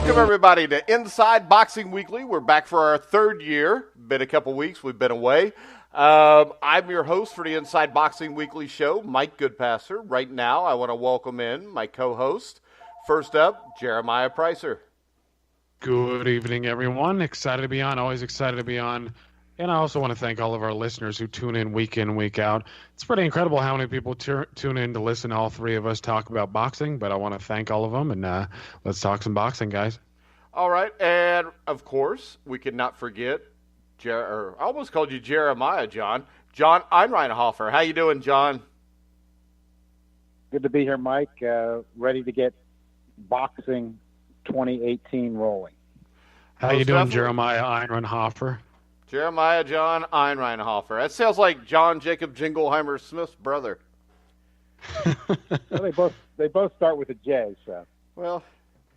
Welcome, everybody, to Inside Boxing Weekly. We're back for our third year. Been a couple weeks. We've been away. I'm your host for the Inside Boxing Weekly show, Mike Goodpaster. Right now, I want to welcome in my co-host. First up, Jeremiah Preisser. Good evening, everyone. Excited to be on. Always excited to be on. And I also want to thank all of our listeners who tune in, week out. It's pretty incredible how many people tune in to listen to all three of us talk about boxing, but I want to thank all of them, and let's talk some boxing, guys. All right, and of course, we could not forget, I almost called you Jeremiah, John Einreinhofer. How you doing, John? Good to be here, Mike. Ready to get boxing 2018 rolling. How you doing, Jeremiah Einreinhofer? Jeremiah John Einreinhofer. That sounds like John Jacob Jingleheimer Smith's brother. Well, they both start with a J, so. Well,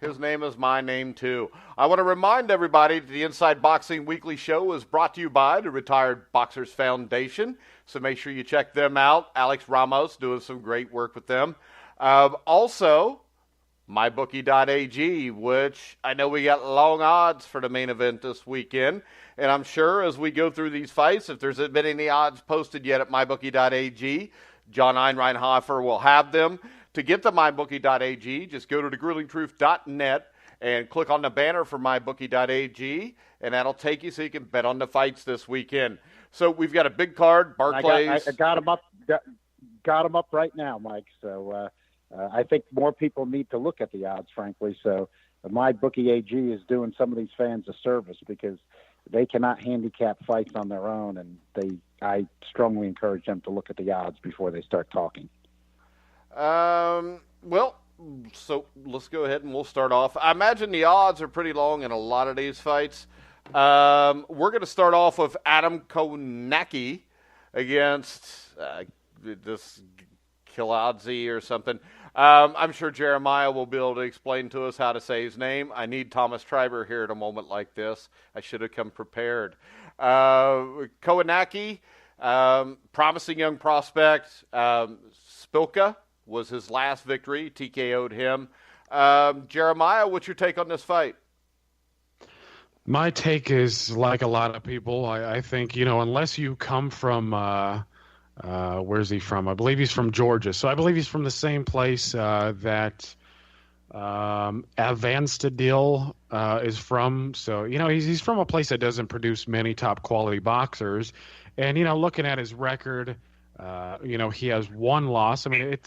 his name is my name, too. I want to remind everybody that the Inside Boxing Weekly show is brought to you by the Retired Boxers Foundation, so make sure you check them out. Alex Ramos doing some great work with them. Also, MyBookie.ag, which I know we got long odds for the main event this weekend. And I'm sure as we go through these fights, if there's been any odds posted yet at MyBookie.ag, John Einreinhofer will have them. To get to MyBookie.ag, just go to thegruelingtruth.net and click on the banner for MyBookie.ag, and that'll take you so you can bet on the fights this weekend. So we've got a big card, Barclays. I got them up right now, Mike. So I think more people need to look at the odds, frankly. So MyBookie.ag is doing some of these fans a service because they cannot handicap fights on their own, and I strongly encourage them to look at the odds before they start talking. Well, so let's go ahead and we'll start off. I imagine the odds are pretty long in a lot of these fights. We're going to start off with Adam Kownacki against this Kiladze or something. I'm sure Jeremiah will be able to explain to us how to say his name. I need Thomas Triber here at a moment like this. I should have come prepared. Kownacki, promising young prospect. Spilka was his last victory. TKO'd him. Jeremiah, what's your take on this fight? My take is like a lot of people. I think, unless you come from where's he from? I believe he's from Georgia. So I believe he's from the same place that Avanstadil is from. So, he's from a place that doesn't produce many top quality boxers. And, looking at his record, he has one loss. I mean,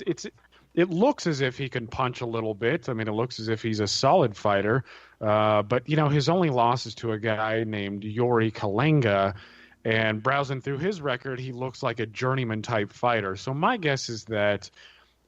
it looks as if he can punch a little bit. I mean, it looks as if he's a solid fighter. But, his only loss is to a guy named Yuri Kalenga. And browsing through his record, he looks like a journeyman-type fighter. So my guess is that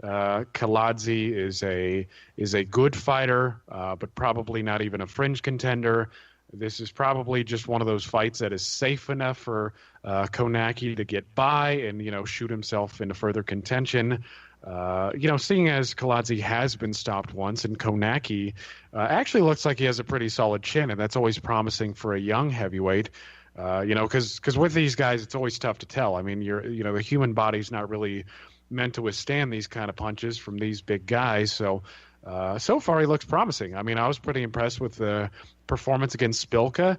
Kiladze is a good fighter, but probably not even a fringe contender. This is probably just one of those fights that is safe enough for Kownacki to get by and, shoot himself into further contention. Seeing as Kiladze has been stopped once, and Kownacki actually looks like he has a pretty solid chin, and that's always promising for a young heavyweight. Because with these guys, it's always tough to tell. I mean, the human body's not really meant to withstand these kind of punches from these big guys. So far he looks promising. I mean, I was pretty impressed with the performance against Spilka.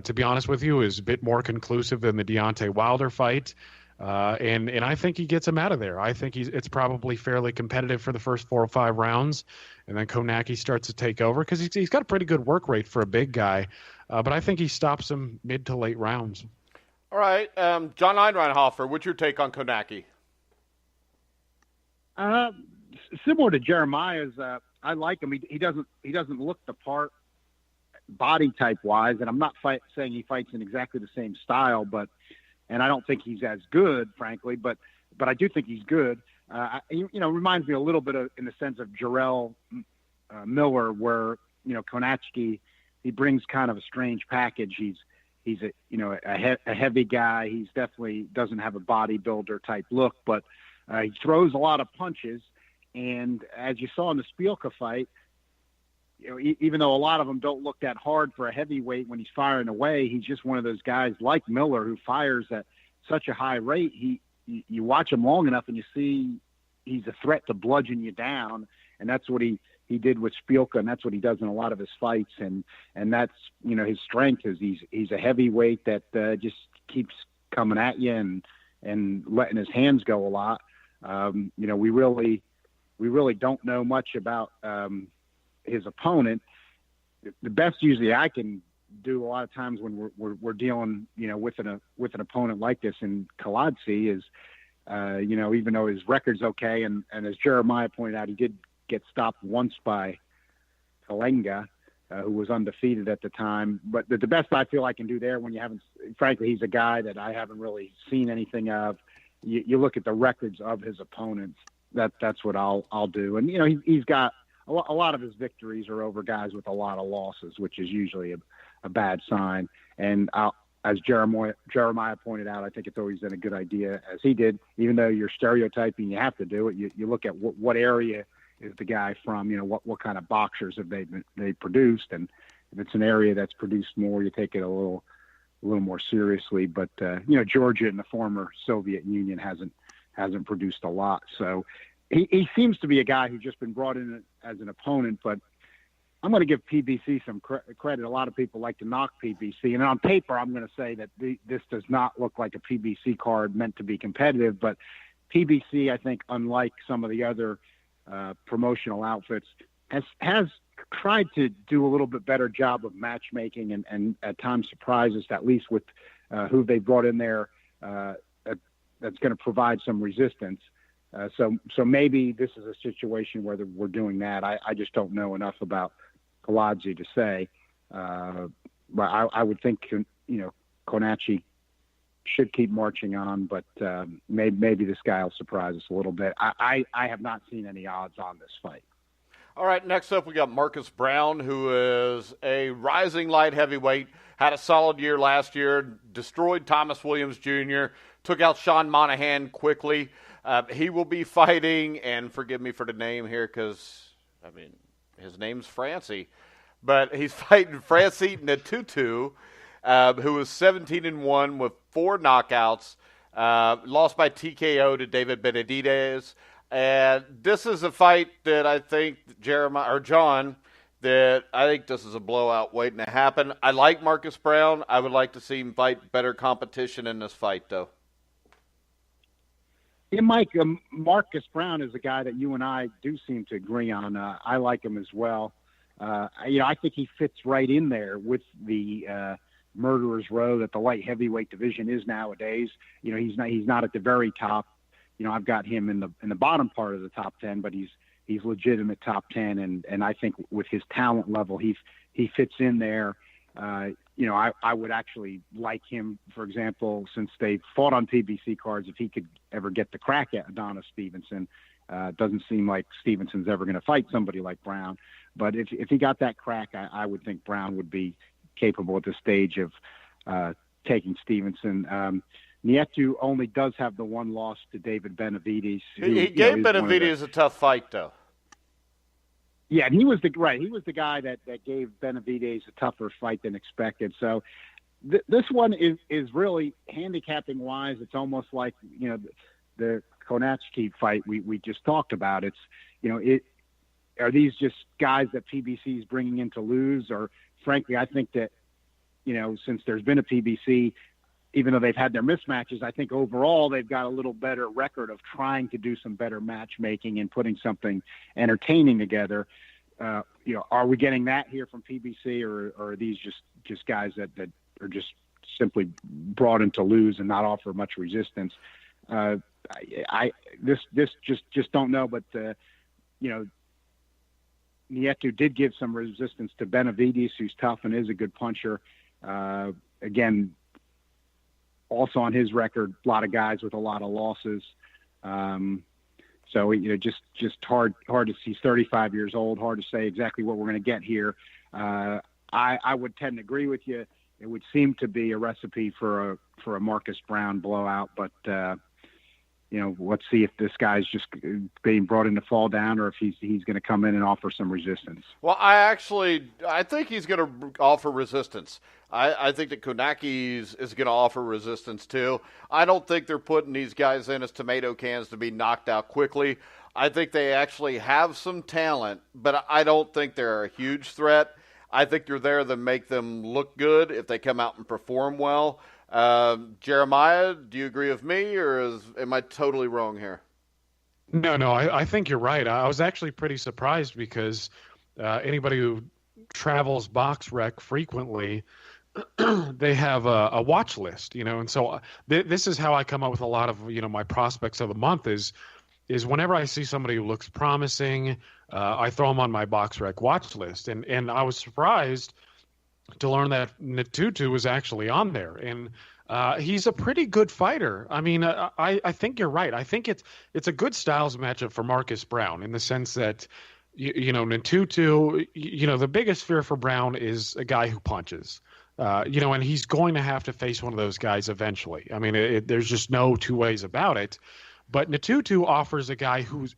To be honest with you, is a bit more conclusive than the Deontay Wilder fight. And I think he gets him out of there. I think it's probably fairly competitive for the first 4 or 5 rounds. And then Kownacki starts to take over because he's got a pretty good work rate for a big guy. But I think he stops him mid to late rounds. All right. John Einreinhofer, what's your take on Kownacki? Similar to Jeremiah's, I like him. He doesn't look the part body type wise, and I'm not saying he fights in exactly the same style, and I don't think he's as good, frankly, but I do think he's good. Reminds me a little bit in the sense of Jarrell Miller, where Kownacki, he brings kind of a strange package. He's a heavy guy. He's definitely doesn't have a bodybuilder type look, but he throws a lot of punches. And as you saw in the Spielka fight, even though a lot of them don't look that hard for a heavyweight when he's firing away, he's just one of those guys like Miller who fires at such a high rate. You watch him long enough and you see he's a threat to bludgeon you down, and that's what he he did with Spielka, and that's what he does in a lot of his fights. And that's, his strength is he's a heavyweight that just keeps coming at you and letting his hands go a lot. We really don't know much about his opponent. The best usually I can do a lot of times when we're dealing, with an opponent like this in Kaladze is, even though his record's okay, and as Jeremiah pointed out, he did get stopped once by Kalenga, who was undefeated at the time. But the best I feel I can do there, when you haven't, frankly, he's a guy that I haven't really seen anything of. You look at the records of his opponents. That's what I'll do. And he's got a lot of his victories are over guys with a lot of losses, which is usually a bad sign. And as Jeremiah pointed out, I think it's always been a good idea, as he did, even though you're stereotyping, you have to do it. You look at what area is the guy from, what kind of boxers have they produced. And if it's an area that's produced more, you take it a little more seriously. But, Georgia in the former Soviet Union hasn't produced a lot. So he seems to be a guy who's just been brought in as an opponent, but I'm going to give PBC some credit. A lot of people like to knock PBC, and on paper, I'm going to say that this does not look like a PBC card meant to be competitive. But PBC, I think, unlike some of the other promotional outfits, has tried to do a little bit better job of matchmaking and at times surprises, at least with who they brought in there. That's going to provide some resistance. So maybe this is a situation where we're doing that. I just don't know enough about Kaladze to say, but I would think, Konachie should keep marching on, but maybe this guy will surprise us a little bit. I have not seen any odds on this fight. All right, next up we got Marcus Brown, who is a rising light heavyweight, had a solid year last year, destroyed Thomas Williams Jr., took out Sean Monahan quickly. He will be fighting, and forgive me for the name here because, his name's Francie, but he's fighting Francis Natutu, who is 17-1 with 4 knockouts, lost by TKO to David Benavidez. And this is a fight that I think John, that I think this is a blowout waiting to happen. I like Marcus Brown. I would like to see him fight better competition in this fight, though. Yeah, Mike, Marcus Brown is a guy that you and I do seem to agree on. I like him as well. I think he fits right in there with the murderer's row that the light heavyweight division is nowadays. He's not at the very top. I've got him in the bottom part of the top 10, but he's legitimate top 10, and I think with his talent level, he fits in there. I would actually like him, for example, since they fought on PBC cards, if he could ever get the crack at Adonis Stevenson. It doesn't seem like Stevenson's ever going to fight somebody like Brown, but if he got that crack, I would think Brown would be capable at this stage of taking Stevenson. Nieto only does have the one loss to David Benavidez. He gave Benavidez a tough fight, though. Yeah, and he was the guy that gave Benavidez a tougher fight than expected. So this one is really handicapping wise. It's almost like the Konachie fight we just talked about. It's are these just guys that PBC is bringing in to lose, or frankly, I think that since there's been a PBC, even though they've had their mismatches, I think overall they've got a little better record of trying to do some better matchmaking and putting something entertaining together. Are we getting that here from PBC, or are these just guys that are just simply brought in to lose and not offer much resistance? This just don't know, but Nieto did give some resistance to Benavidez, who's tough and is a good puncher. Again, also on his record, a lot of guys with a lot of losses. So just hard to see. He's 35 years old. Hard to say exactly what we're going to get here. I would tend to agree with you. It would seem to be a recipe for a Marcus Brown blowout, but let's see if this guy's just being brought in to fall down or if he's going to come in and offer some resistance. Well, I think he's going to offer resistance. I think that Konakis is going to offer resistance too. I don't think they're putting these guys in as tomato cans to be knocked out quickly. I think they actually have some talent, but I don't think they're a huge threat. I think they're there to make them look good if they come out and perform well. Jeremiah, do you agree with me, or am I totally wrong here? No, I think you're right. I was actually pretty surprised because anybody who travels box rec frequently, they have a watch list, and so this is how I come up with a lot of, my prospects of the month is whenever I see somebody who looks promising, I throw them on my box rec watch list. And I was surprised to learn that Natutu was actually on there. And he's a pretty good fighter. I mean, I think you're right. I think it's a good styles matchup for Marcus Brown in the sense that, Natutu, the biggest fear for Brown is a guy who punches. And he's going to have to face one of those guys eventually. I mean, there's just no two ways about it. But Natutu offers a guy who's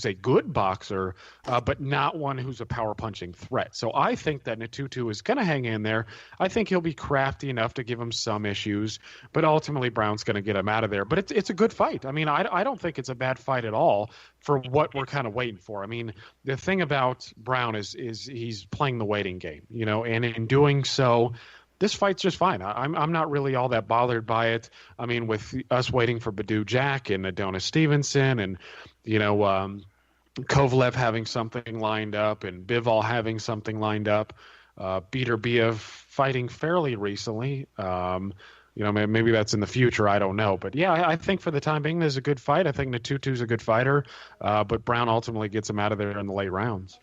a good boxer, but not one who's a power punching threat. So I think that Natutu is going to hang in there. I think he'll be crafty enough to give him some issues, but ultimately Brown's going to get him out of there. But it's a good fight. I mean, I don't think it's a bad fight at all for what we're kind of waiting for. I mean, the thing about Brown is he's playing the waiting game, and in doing so, this fight's just fine. I'm not really all that bothered by it. I mean, with us waiting for Badu Jack and Adonis Stevenson and, Kovalev having something lined up and Bivol having something lined up, Beterbiev fighting fairly recently. Maybe that's in the future. I don't know. But, yeah, I think for the time being, there's a good fight. I think Natutu's a good fighter, but Brown ultimately gets him out of there in the late rounds.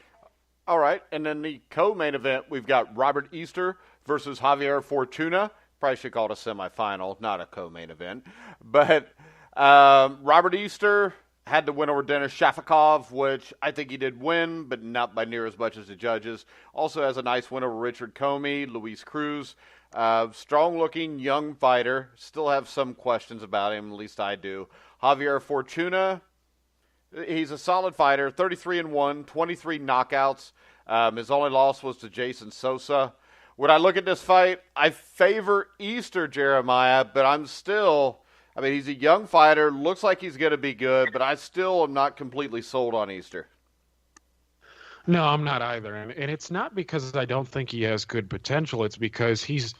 All right, and then the co-main event, we've got Robert Easter versus Javier Fortuna. Probably should call it a semifinal, not a co-main event. But Robert Easter had to win over Denis Shafikov, which I think he did win, but not by near as much as the judges. Also has a nice win over Richard Comey, Luis Cruz. Strong-looking young fighter. Still have some questions about him, at least I do. Javier Fortuna, he's a solid fighter, 33-1, 23 knockouts. His only loss was to Jason Sosa. When I look at this fight, I favor Easter, Jeremiah, but he's a young fighter, looks like he's going to be good, but I still am not completely sold on Easter. No, I'm not either. And it's not because I don't think he has good potential. It's because he's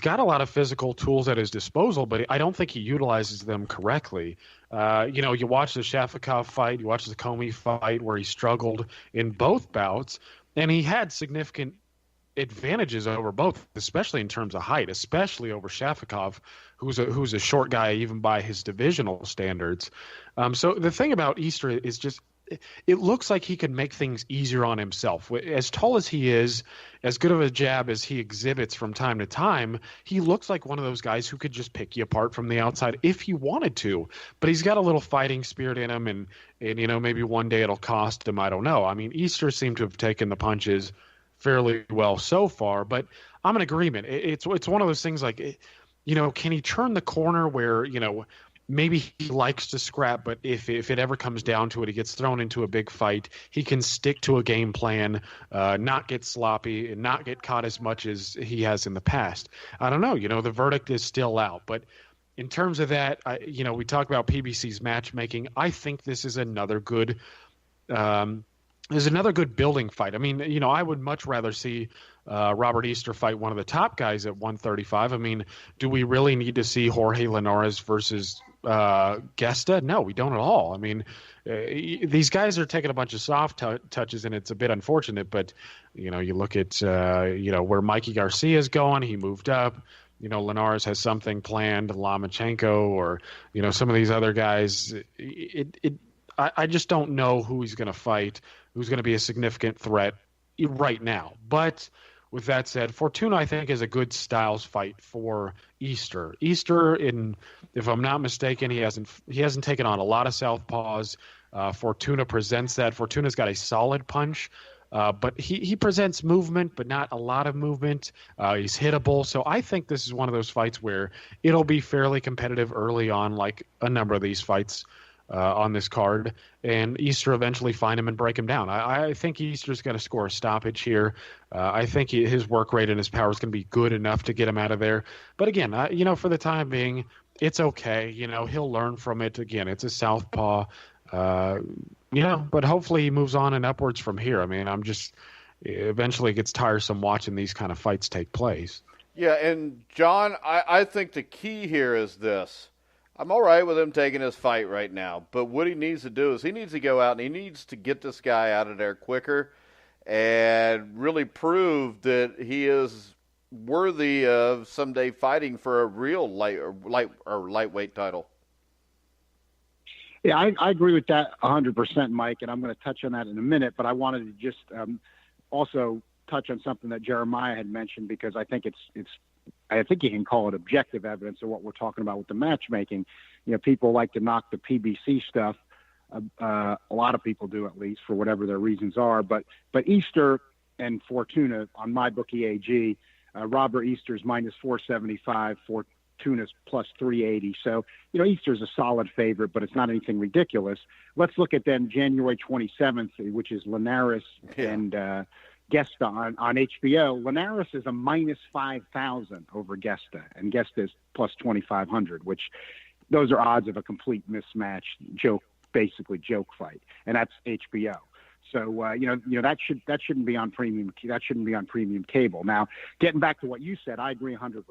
got a lot of physical tools at his disposal, but I don't think he utilizes them correctly. You watch the Shafikov fight, you watch the Comey fight where he struggled in both bouts, and he had significant advantages over both, especially in terms of height, especially over Shafikov, who's a short guy even by his divisional standards. So the thing about Easter is just it looks like he could make things easier on himself. As tall as he is, as good of a jab as he exhibits from time to time, he looks like one of those guys who could just pick you apart from the outside if he wanted to. But he's got a little fighting spirit in him, and maybe one day it'll cost him. I don't know. I mean, Easter seemed to have taken the punches fairly well so far, but I'm in agreement. It's one of those things like, can he turn the corner where, maybe he likes to scrap, but if it ever comes down to it, he gets thrown into a big fight, he can stick to a game plan, not get sloppy, and not get caught as much as he has in the past. I don't know. The verdict is still out. But in terms of that, we talk about PBC's matchmaking. I think this is another good building fight. I mean, I would much rather see Robert Easter fight one of the top guys at 135. I mean, do we really need to see Jorge Linares versus Gesta? No, we don't at all. I mean, these guys are taking a bunch of soft touches, and it's a bit unfortunate. But you look at where Mikey Garcia is going. He moved up. Linares has something planned. Lomachenko or some of these other guys. I just don't know who he's going to fight, who's going to be a significant threat right now. But with that said, Fortuna, I think, is a good styles fight for Easter. Easter, if I'm not mistaken, he hasn't taken on a lot of southpaws. Fortuna presents that. Fortuna's got a solid punch. But he presents movement, but not a lot of movement. He's hittable. So I think this is one of those fights where it'll be fairly competitive early on, like a number of these fights on this card. And Easter eventually find him and break him down. I think Easter's going to score a stoppage here. I think his work rate and his power is going to be good enough to get him out of there. But again, for the time being, it's okay. He'll learn from it. Again, it's a southpaw. But hopefully he moves on and upwards from here. I mean, eventually it gets tiresome watching these kind of fights take place. Yeah, and John, I think the key here is this. I'm all right with him taking his fight right now, but what he needs to do is he needs to go out and he needs to get this guy out of there quicker and really prove that he is worthy of someday fighting for a real lightweight title. Yeah, I agree with that 100%, Mike, and I'm going to touch on that in a minute, but I wanted to just also touch on something that Jeremiah had mentioned, because I think I think you can call it objective evidence of what we're talking about with the matchmaking. People like to knock the PBC stuff. A lot of people do, at least, for whatever their reasons are. But Easter and Fortuna on MyBookie AG, Robert Easter's minus 475, Fortuna's plus 380. So, Easter's a solid favorite, but it's not anything ridiculous. Let's look at then January 27th, which is Linares and Gesta on HBO. Linares is a minus 5,000 over Gesta, and Gesta is plus 2,500, which those are odds of a complete mismatch, basically joke fight, and that's HBO. So that shouldn't be on premium. That shouldn't be on premium cable. Now, getting back to what you said, I agree 100%.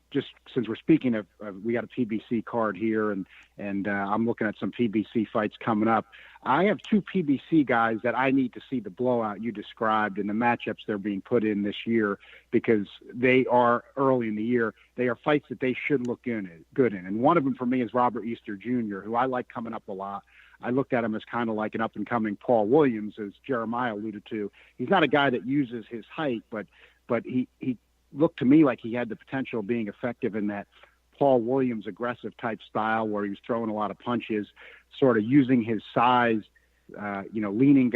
Just since we're speaking of, we got a PBC card here, and I'm looking at some PBC fights coming up. I have two PBC guys that I need to see the blowout you described and the matchups they're being put in this year, because they are early in the year. They are fights that they should look good in. And one of them for me is Robert Easter Jr., who I like coming up a lot. I looked at him as kind of like an up-and-coming Paul Williams, as Jeremiah alluded to. He's not a guy that uses his height, but he looked to me like he had the potential of being effective in that Paul Williams aggressive type style, where he was throwing a lot of punches, sort of using his size, leaning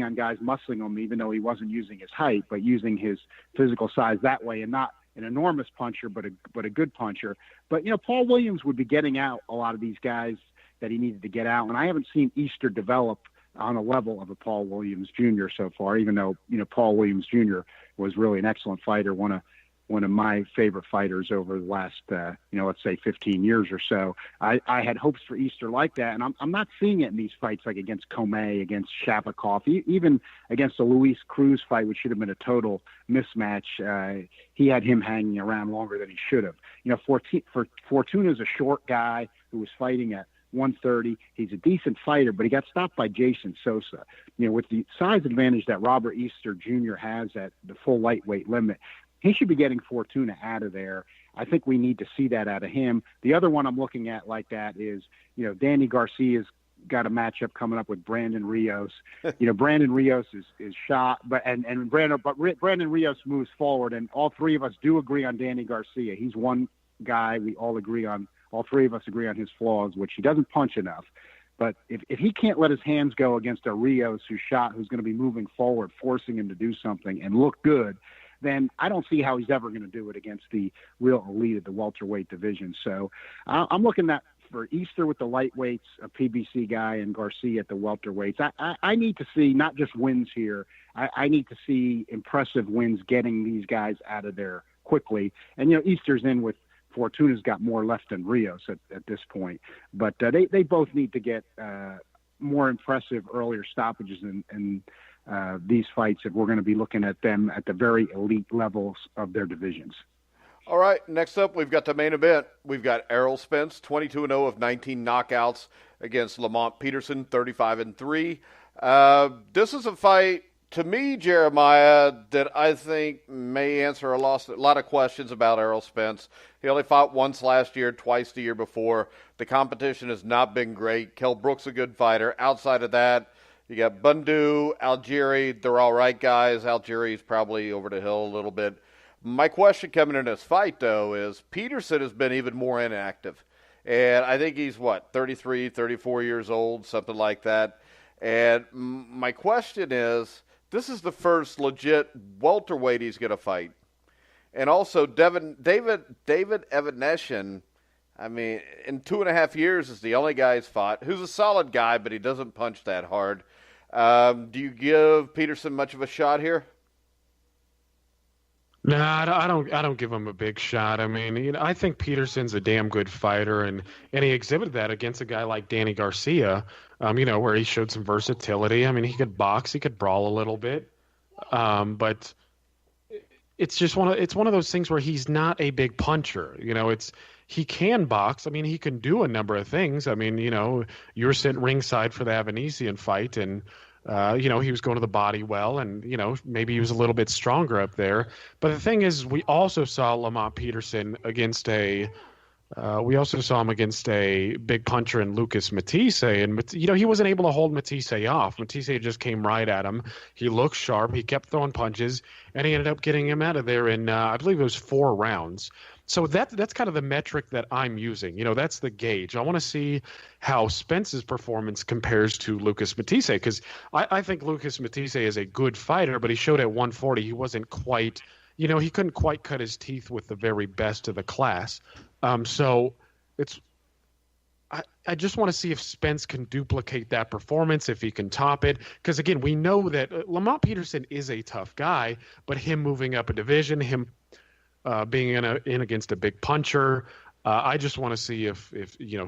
on guys, muscling them, even though he wasn't using his height, but using his physical size that way, and not an enormous puncher, but a good puncher. But Paul Williams would be getting out a lot of these guys that he needed to get out, and I haven't seen Easter develop on a level of a Paul Williams Jr. so far, even though Paul Williams Jr. was really an excellent fighter, one of my favorite fighters over the last let's say 15 years or so. I had hopes for Easter like that, and I'm not seeing it in these fights, like against Comey, against Shapovalov, even against the Luis Cruz fight, which should have been a total mismatch. He had him hanging around longer than he should have. Fortuna's a short guy who was fighting at 130. He's a decent fighter, but he got stopped by Jason Sosa. With the size advantage that Robert Easter Jr. has at the full lightweight limit, he should be getting Fortuna out of there. I think we need to see that out of him. The other one I'm looking at like that is, Danny Garcia's got a matchup coming up with Brandon Rios. Brandon Rios is shot, but Brandon Rios moves forward, and all three of us do agree on Danny Garcia. He's one guy we all agree on. All three of us agree on his flaws, which he doesn't punch enough. But if he can't let his hands go against a Rios who's going to be moving forward, forcing him to do something and look good, then I don't see how he's ever going to do it against the real elite of the welterweight division. So I'm looking at for Easter with the lightweights, a PBC guy, and Garcia at the welterweights. I need to see not just wins here. I need to see impressive wins getting these guys out of there quickly. And, Easter's in with Fortuna's got more left than Rios at this point. But they both need to get more impressive earlier stoppages in these fights if we're going to be looking at them at the very elite levels of their divisions. All right, next up we've got the main event. We've got Errol Spence, 22-0 of 19 knockouts against Spence-Peterson, 35-3. This is a fight, to me, Jeremiah, that I think may answer a lot of questions about Errol Spence. He only fought once last year, twice the year before. The competition has not been great. Kell Brook's a good fighter. Outside of that, you got Bundu, Algieri. They're all right guys. Algieri's probably over the hill a little bit. My question coming in this fight, though, is Peterson has been even more inactive. And I think he's, 33, 34 years old, something like that. And my question is, this is the first legit welterweight he's going to fight. And also, David Evanesyan, I mean, in 2.5 years is the only guy he's fought, who's a solid guy, but he doesn't punch that hard. Do you give Peterson much of a shot here? No, I don't give him a big shot. I mean, I think Peterson's a damn good fighter, and he exhibited that against a guy like Danny Garcia, where he showed some versatility. I mean, he could box, he could brawl a little bit, but it's just one of those things where he's not a big puncher. He can box. I mean, he can do a number of things. I mean, you were sitting ringside for the Avanesian fight, and he was going to the body well, and maybe he was a little bit stronger up there. But the thing is, we also saw Lamont Peterson against a big puncher in Lucas Matisse, and he wasn't able to hold Matisse off. Matisse just came right at him. He looked sharp. He kept throwing punches, and he ended up getting him out of there in I believe it was 4 rounds. So that's kind of the metric that I'm using. That's the gauge. I want to see how Spence's performance compares to Lucas Matisse, because I think Lucas Matisse is a good fighter, but he showed at 140 he wasn't quite, he couldn't quite cut his teeth with the very best of the class. So I just want to see if Spence can duplicate that performance, if he can top it. Because, again, we know that Lamont Peterson is a tough guy, but him moving up a division, him being in against a big puncher, I just want to see if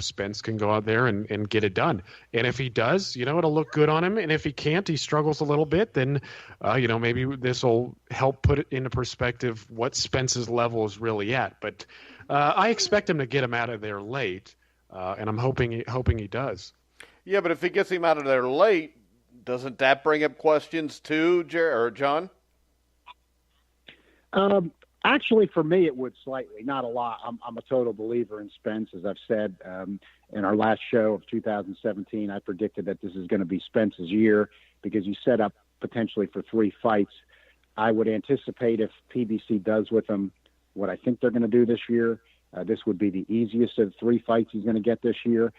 Spence can go out there and get it done. And if he does, it'll look good on him. And if he can't, he struggles a little bit, then, maybe this will help put it into perspective what Spence's level is really at. But I expect him to get him out of there late, and I'm hoping he does. Yeah, but if he gets him out of there late, doesn't that bring up questions too, John? Actually, for me, it would slightly, not a lot. I'm a total believer in Spence. As I've said in our last show of 2017, I predicted that this is going to be Spence's year because you set up potentially for 3 fights. I would anticipate if PBC does with him what I think they're going to do this year, this would be the easiest of 3 fights he's going to get this year.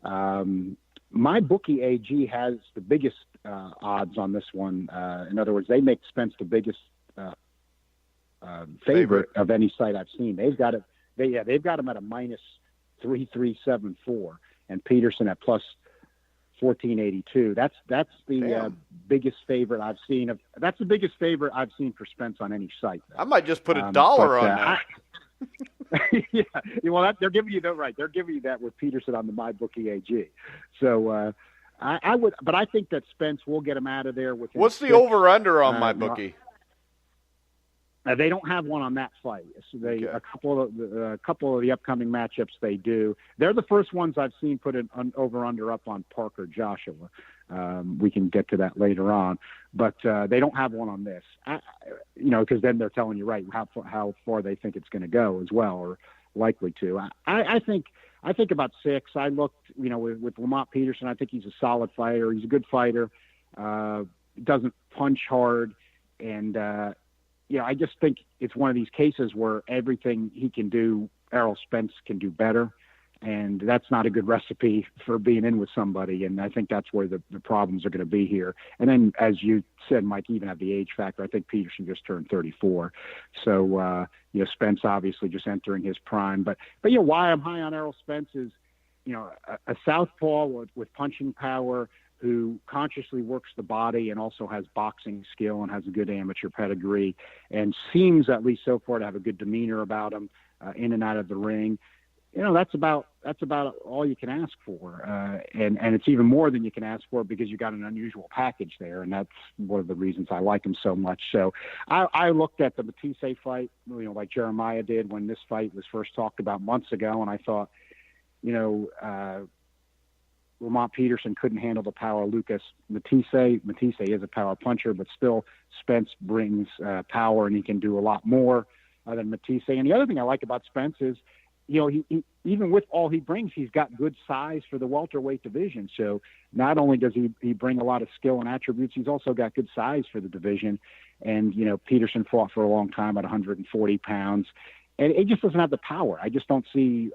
My bookie AG has the biggest odds on this one. In other words, they make Spence the biggest favorite of any site I've seen. They've got it. They've got him at a -3,374, and Peterson at +1482. That's the biggest favorite I've seen. That's the biggest favorite I've seen for Spence on any site. I might just put $1 on that. Yeah, well, they're giving you that right. They're giving you that with Peterson on the MyBookie AG. So I would, but I think that Spence will get him out of there with. What's the over/under on MyBookie? They don't have one on that fight. So a couple of the upcoming matchups they do. They're the first ones I've seen put an over/under up on Parker Joshua. We can get to that later on, but they don't have one on this. Because then they're telling you right how far they think it's going to go as well, or likely to. I think about 6. I looked, with Lamont Peterson. I think he's a solid fighter. He's a good fighter. Doesn't punch hard, and I just think it's one of these cases where everything he can do, Errol Spence can do better. And that's not a good recipe for being in with somebody. And I think that's where the problems are going to be here. And then, as you said, Mike, even have the age factor. I think Peterson just turned 34. So, Spence obviously just entering his prime. But why I'm high on Errol Spence is, a southpaw with punching power who consciously works the body and also has boxing skill and has a good amateur pedigree and seems, at least so far, to have a good demeanor about him in and out of the ring. That's about all you can ask for. And it's even more than you can ask for because you got an unusual package there. And that's one of the reasons I like him so much. So I looked at the Matisse fight, like Jeremiah did when this fight was first talked about months ago. And I thought, Lamont Peterson couldn't handle the power of Lucas Matisse. Matisse is a power puncher, but still Spence brings power and he can do a lot more than Matisse. And the other thing I like about Spence is, he even with all he brings, he's got good size for the welterweight division. So not only does he bring a lot of skill and attributes, he's also got good size for the division. And, Peterson fought for a long time at 140 pounds. and it just doesn't have the power. I just don't see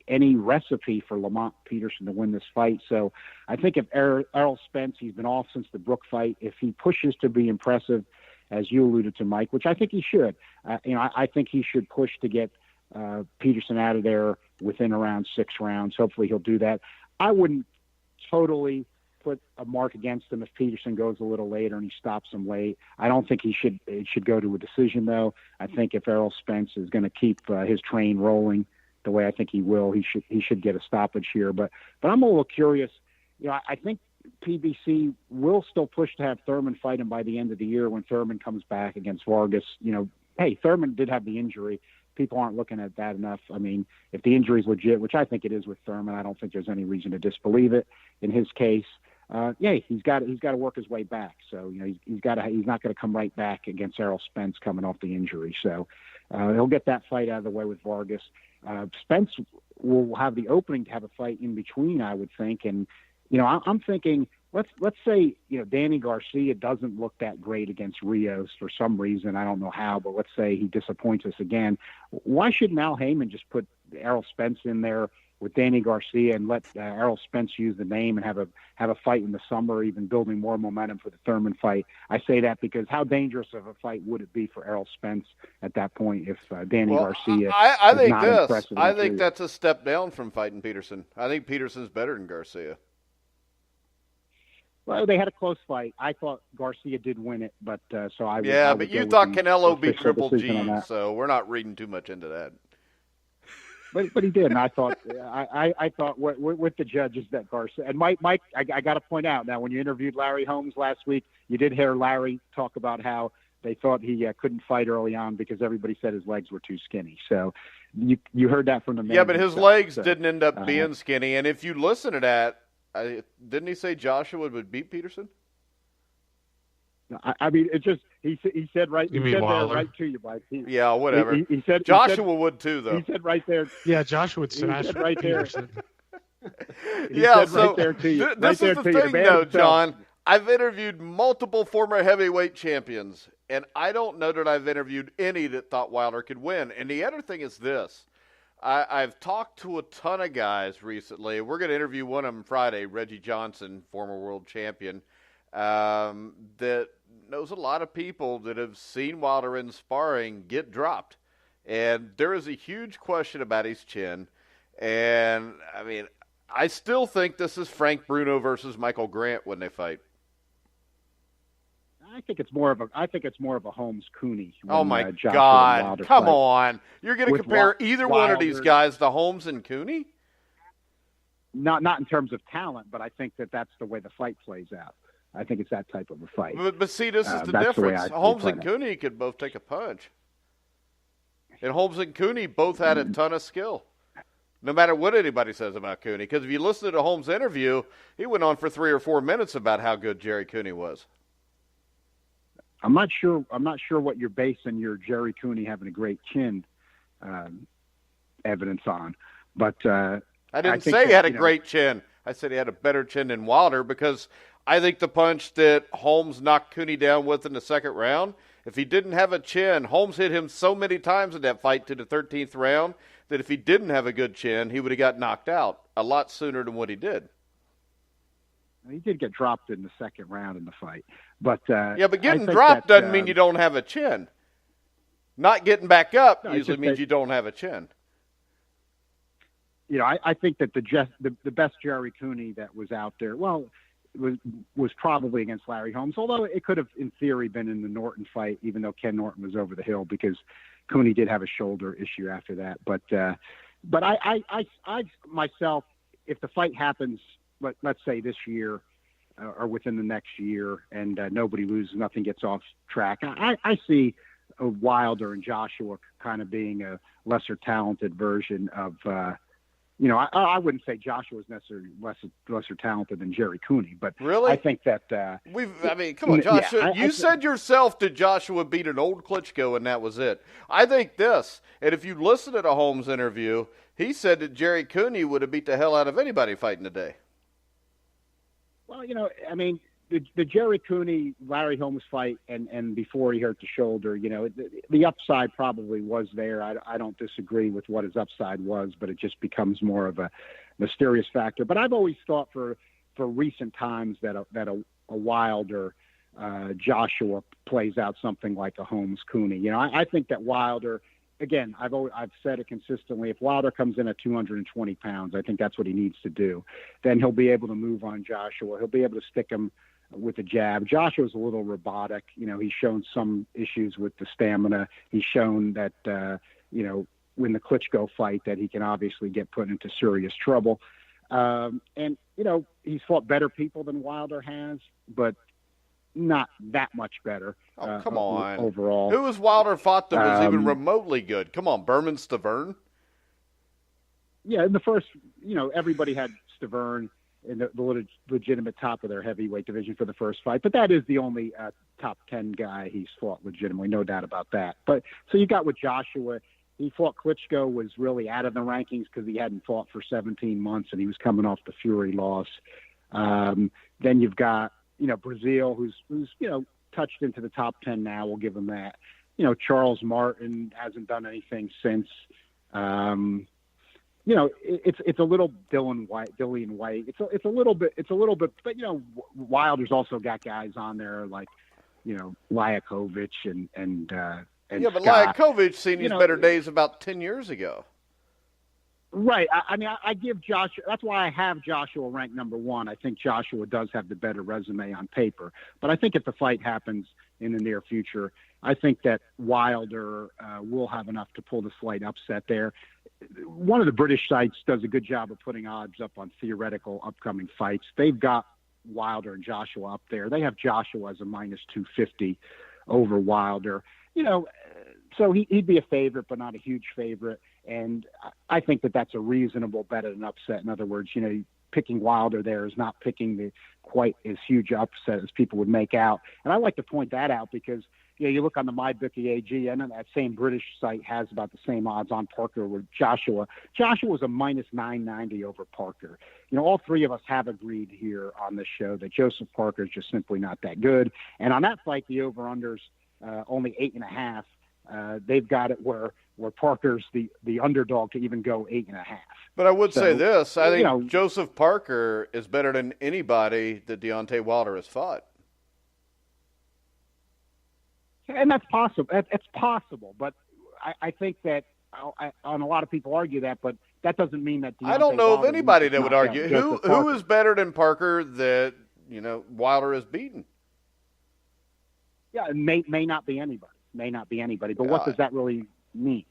any recipe for Lamont Peterson to win this fight. So I think if Errol Spence, he's been off since the Brook fight, if he pushes to be impressive, as you alluded to, Mike, which I think he should, I think he should push to get Peterson out of there within around 6 rounds. Hopefully he'll do that. I wouldn't totally put a mark against him if Peterson goes a little later and he stops him late. I don't think it should go to a decision, though. I think if Errol Spence is going to keep his train rolling the way I think he will, he should get a stoppage here. But I'm a little curious. I think PBC will still push to have Thurman fight him by the end of the year when Thurman comes back against Vargas. Hey, Thurman did have the injury. People aren't looking at that enough. I mean, if the injury is legit, which I think it is with Thurman, I don't think there's any reason to disbelieve it in his case. He's got to work his way back. So he's not going to come right back against Errol Spence coming off the injury. So he'll get that fight out of the way with Vargas. Spence will have the opening to have a fight in between, I would think. And I'm thinking, let's say Danny Garcia doesn't look that great against Rios for some reason. I don't know how, but let's say he disappoints us again. Why shouldn't Al Heyman just put Errol Spence in there with Danny Garcia and let Errol Spence use the name and have a fight in the summer, even building more momentum for the Thurman fight? I say that because how dangerous of a fight would it be for Errol Spence at that point if Danny Garcia? I think this. I think that's a step down from fighting Peterson. I think Peterson's better than Garcia. Well, they had a close fight. I thought Garcia did win it, but so I. Yeah, I would but go you with thought the Canelo beat official Triple decision G, on that. so we're not reading too much into that. But he did, and I thought I thought with the judges that Garcia and Mike, I got to point out now when you interviewed Larry Holmes last week, you did hear Larry talk about how they thought he couldn't fight early on because everybody said his legs were too skinny. So you heard that from the man. Yeah, but his legs didn't end up being skinny, and if you listen to that. Didn't he say Joshua would beat Peterson? I mean, it's just he said right. You he mean said Wilder? there right to you, Mike. Yeah, whatever. He said Joshua would too, though. He said right there. Yeah, Joshua would smash said right there. Peterson. Yeah, said so right there to you. this Right is the there to you. thing, Man though, himself. John. I've interviewed multiple former heavyweight champions, and I don't know that I've interviewed any that thought Wilder could win. And the other thing is this. I've talked to a ton of guys recently. We're going to interview one of them Friday, Reggie Johnson, former world champion, that knows a lot of people that have seen Wilder in sparring get dropped. And there is a huge question about his chin. And, I mean, I still think this is Frank Bruno versus Michael Grant when they fight. I think it's more of a Holmes Cooney. Oh my Joshua God! Wilder Come fight. on, you're going to compare either one of these guys to Holmes and Cooney? Not in terms of talent, but I think that's the way the fight plays out. I think it's that type of a fight. But see, this is the that's the way difference. I Holmes play and it. Cooney could both take a punch, and Holmes and Cooney both had a ton of skill. No matter what anybody says about Cooney, because if you listen to Holmes' interview, he went on for 3 or 4 minutes about how good Jerry Cooney was. I'm not sure what you're basing your Jerry Cooney having a great chin evidence on, but I didn't think say he that, had a great chin. I said he had a better chin than Wilder because I think the punch that Holmes knocked Cooney down with in the second round, if he didn't have a chin, Holmes hit him so many times in that fight to the 13th round that if he didn't have a good chin, he would have got knocked out a lot sooner than what he did. He did get dropped in the second round in the fight, but Yeah, but getting dropped doesn't mean you don't have a chin. Not getting back up usually means you don't have a chin. I think that the best Jerry Cooney that was out there, well, was probably against Larry Holmes, although it could have, in theory, been in the Norton fight, even though Ken Norton was over the hill because Cooney did have a shoulder issue after that. But I myself, if the fight happens, let's say this year or within the next year, and nobody loses, nothing gets off track, I see Wilder and Joshua kind of being a lesser talented version of. I wouldn't say Joshua was necessarily lesser talented than Jerry Cooney, but really? I think that come on, Joshua. Yeah, you said yourself that Joshua beat an old Klitschko, and that was it. I think this, and if you listen to the Holmes interview, he said that Jerry Cooney would have beat the hell out of anybody fighting today. Well, the Jerry Cooney, Larry Holmes fight, and before he hurt the shoulder, the upside probably was there. I don't disagree with what his upside was, but it just becomes more of a mysterious factor. But I've always thought for recent times that a Wilder Joshua plays out something like a Holmes Cooney. I think that Wilder, again, I've said it consistently. If Wilder comes in at 220 pounds, I think that's what he needs to do. Then he'll be able to move on Joshua. He'll be able to stick him with a jab. Joshua's a little robotic. He's shown some issues with the stamina. He's shown that, when the Klitschko fight, that he can obviously get put into serious trouble. And he's fought better people than Wilder has, but not that much better. Oh, come on. Overall. Who has Wilder fought that was even remotely good? Come on, Berman Stavern? Yeah, in the first, everybody had Stavern in the legitimate top of their heavyweight division for the first fight, but that is the only top 10 guy he's fought legitimately, no doubt about that. But so you got with Joshua, he fought Klitschko, was really out of the rankings because he hadn't fought for 17 months and he was coming off the Fury loss. Then you've got, Brazil, who's touched into the top 10 now. We'll give him that. Charles Martin hasn't done anything since. It's a little Dillian White. It's a little bit, but Wilder's also got guys on there like, Liakovic and yeah, but Scott. Liakovic seen his better days about 10 years ago. Right. I give Joshua. That's why I have Joshua ranked number one. I think Joshua does have the better resume on paper. But I think if the fight happens in the near future, I think that Wilder will have enough to pull the slight upset there. One of the British sites does a good job of putting odds up on theoretical upcoming fights. They've got Wilder and Joshua up there. They have Joshua as a minus 250 over Wilder. So he'd be a favorite, but not a huge favorite. And I think that that's a reasonable bet at an upset. In other words, picking Wilder there is not picking the quite as huge upset as people would make out. And I like to point that out because, you look on the MyBookie AG, and that same British site has about the same odds on Parker with Joshua. Joshua was a minus 990 over Parker. All three of us have agreed here on this show that Joseph Parker is just simply not that good. And on that fight, the over-under's only 8.5. They've got it where Parker's the underdog to even go 8.5. But I would say this: I think Joseph Parker is better than anybody that Deontay Wilder has fought. And that's possible. It's possible, but I think that and a lot of people argue that, but that doesn't mean that Deontay I don't know Wilder of anybody that would argue who is better than Parker that Wilder has beaten. Yeah, it may not be anybody. But what does that really mean?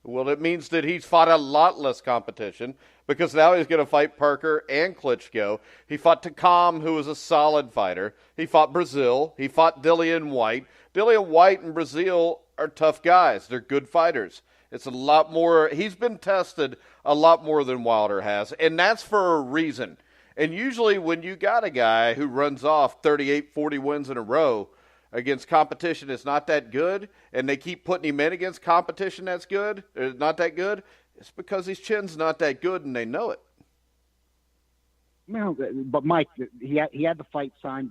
Well, it means that he's fought a lot less competition because now he's going to fight Parker and Klitschko. He fought Takam, who was a solid fighter. He fought Brazil. He fought Dillian White. Dillian White and Brazil are tough guys. They're good fighters. It's a lot more. He's been tested a lot more than Wilder has, and that's for a reason. And usually when you got a guy who runs off 38, 40 wins in a row against competition that's not that good, and they keep putting him in against competition that's good, or not that good, it's because his chin's not that good, and they know it. No, but Mike, he had the fight signed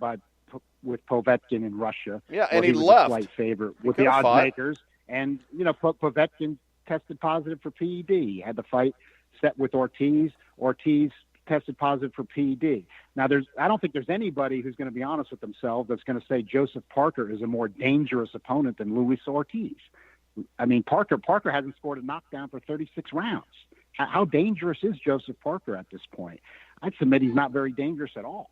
with Povetkin in Russia. Yeah, and he was left. A slight favorite with the odds makers, and Povetkin tested positive for PED. He had the fight set with Ortiz. Ortiz tested positive for PED. Now, I don't think there's anybody who's going to be honest with themselves that's going to say Joseph Parker is a more dangerous opponent than Luis Ortiz. I mean, Parker hasn't scored a knockdown for 36 rounds. How dangerous is Joseph Parker at this point? I'd submit he's not very dangerous at all.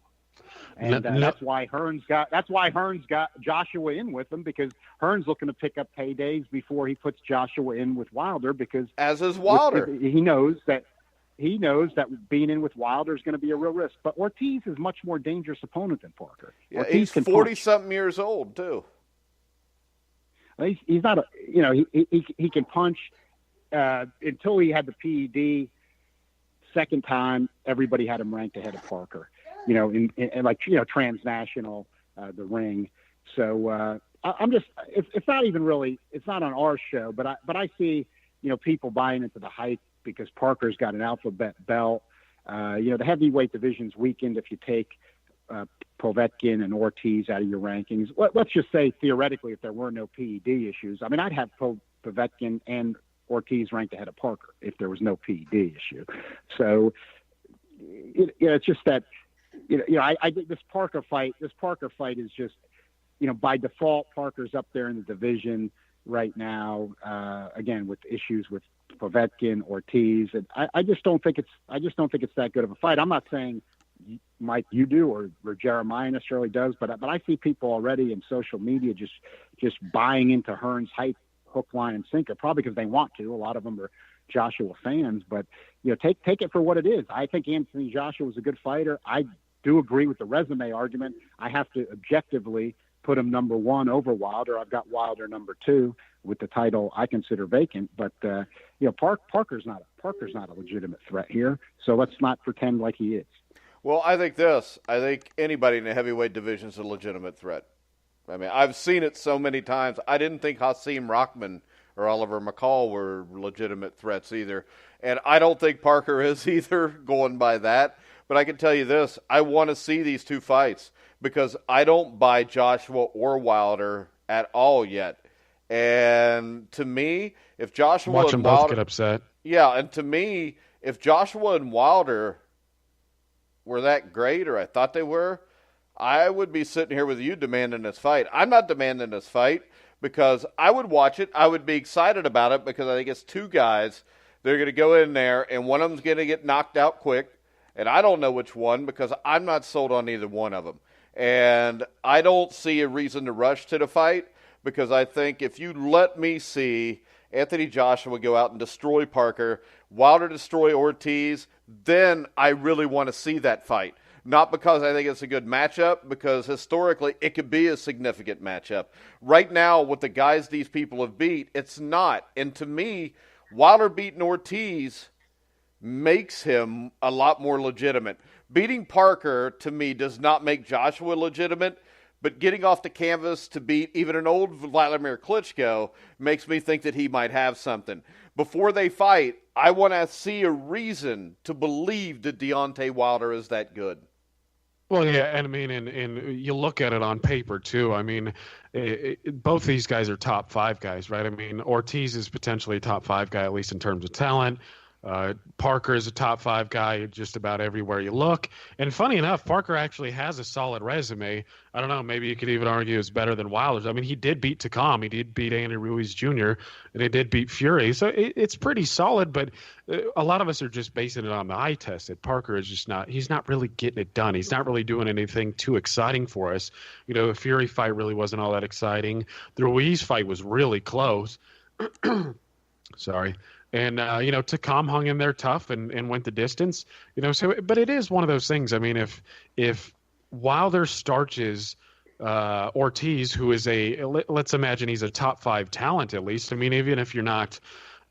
And that's why Hearns got Joshua in with him, because Hearns looking to pick up paydays before he puts Joshua in with Wilder, because as is Wilder, he knows that being in with Wilder is going to be a real risk. But Ortiz is a much more dangerous opponent than Parker. Yeah, he's 40-something years old too. He's not he can punch. Until he had the PED second time, everybody had him ranked ahead of Parker. In transnational, the ring. So I'm just, it's not even really, it's not on our show, but I see, people buying into the hype because Parker's got an alphabet belt. The heavyweight division's weakened if you take Povetkin and Ortiz out of your rankings. Let's just say theoretically, if there were no PED issues, I mean, I'd have Povetkin and Ortiz ranked ahead of Parker if there was no PED issue. So, it's just that, I think this Parker fight is just, by default, Parker's up there in the division right now. Again, with issues with Povetkin, Ortiz, and I just don't think it's that good of a fight. I'm not saying, Mike, you do, or Jeremiah necessarily does, but I see people already in social media just buying into Hearn's hype, hook, line, and sinker, probably because they want to. A lot of them are Joshua fans, but take it for what it is. I think Anthony Joshua was a good fighter. I do agree with the resume argument. I have to objectively put him number one over Wilder. I've got Wilder number two with the title I consider vacant, but Parker's not a legitimate threat here. So let's not pretend like he is. Well, I think anybody in the heavyweight division is a legitimate threat. I mean, I've seen it so many times. I didn't think Hasim Rahman or Oliver McCall were legitimate threats either. And I don't think Parker is either, going by that. But I can tell you this, I want to see these two fights because I don't buy Joshua or Wilder at all yet. And to me, if Joshua watch and them both Wilder, get upset. Yeah, and to me, if Joshua and Wilder were that great, or I thought they were, I would be sitting here with you demanding this fight. I'm not demanding this fight because I would watch it. I would be excited about it because I think it's two guys. They're going to go in there, and one of them's going to get knocked out quick, and I don't know which one because I'm not sold on either one of them. And I don't see a reason to rush to the fight because I think if you let me see Anthony Joshua go out and destroy Parker, Wilder destroy Ortiz, then I really want to see that fight. Not because I think it's a good matchup, because historically it could be a significant matchup. Right now, with the guys these people have beat, it's not. And to me, Wilder beating Ortiz makes him a lot more legitimate. Beating Parker, to me, does not make Joshua legitimate, but getting off the canvas to beat even an old Vladimir Klitschko makes me think that he might have something. Before they fight, I want to see a reason to believe that Deontay Wilder is that good. Well, yeah, and I mean, and you look at it on paper too. I mean, both these guys are top five guys, right? I mean, Ortiz is potentially a top five guy, at least in terms of talent. Parker is a top five guy just about everywhere you look. And funny enough, Parker actually has a solid resume. I don't know, maybe you could even argue it's better than Wilder's. I mean, he did beat Takam, he did beat Andy Ruiz Jr., and he did beat Fury. So it's pretty solid, but a lot of us are just basing it on the eye test. That Parker is just he's not really getting it done. He's not really doing anything too exciting for us. The Fury fight really wasn't all that exciting. The Ruiz fight was really close. Sorry. And, Takam hung in there tough and went the distance, but it is one of those things. I mean, if Wilder starches Ortiz, who is let's imagine he's a top five talent at least. I mean, even if you're not,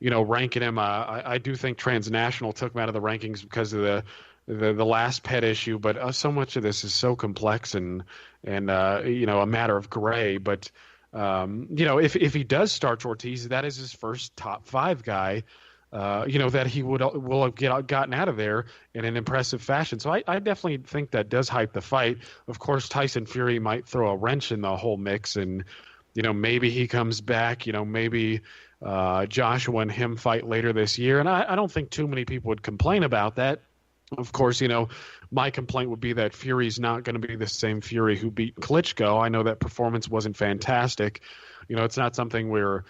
ranking him, I do think Transnational took him out of the rankings because of the last pet issue, but so much of this is so complex and a matter of gray. But if he does start Ortiz, that is his first top five guy, that he will have gotten out of there in an impressive fashion. So I definitely think that does hype the fight. Of course, Tyson Fury might throw a wrench in the whole mix, and maybe he comes back. Maybe Joshua and him fight later this year, and I don't think too many people would complain about that. Of course, my complaint would be that Fury's not going to be the same Fury who beat Klitschko. I know that performance wasn't fantastic. It's not something where,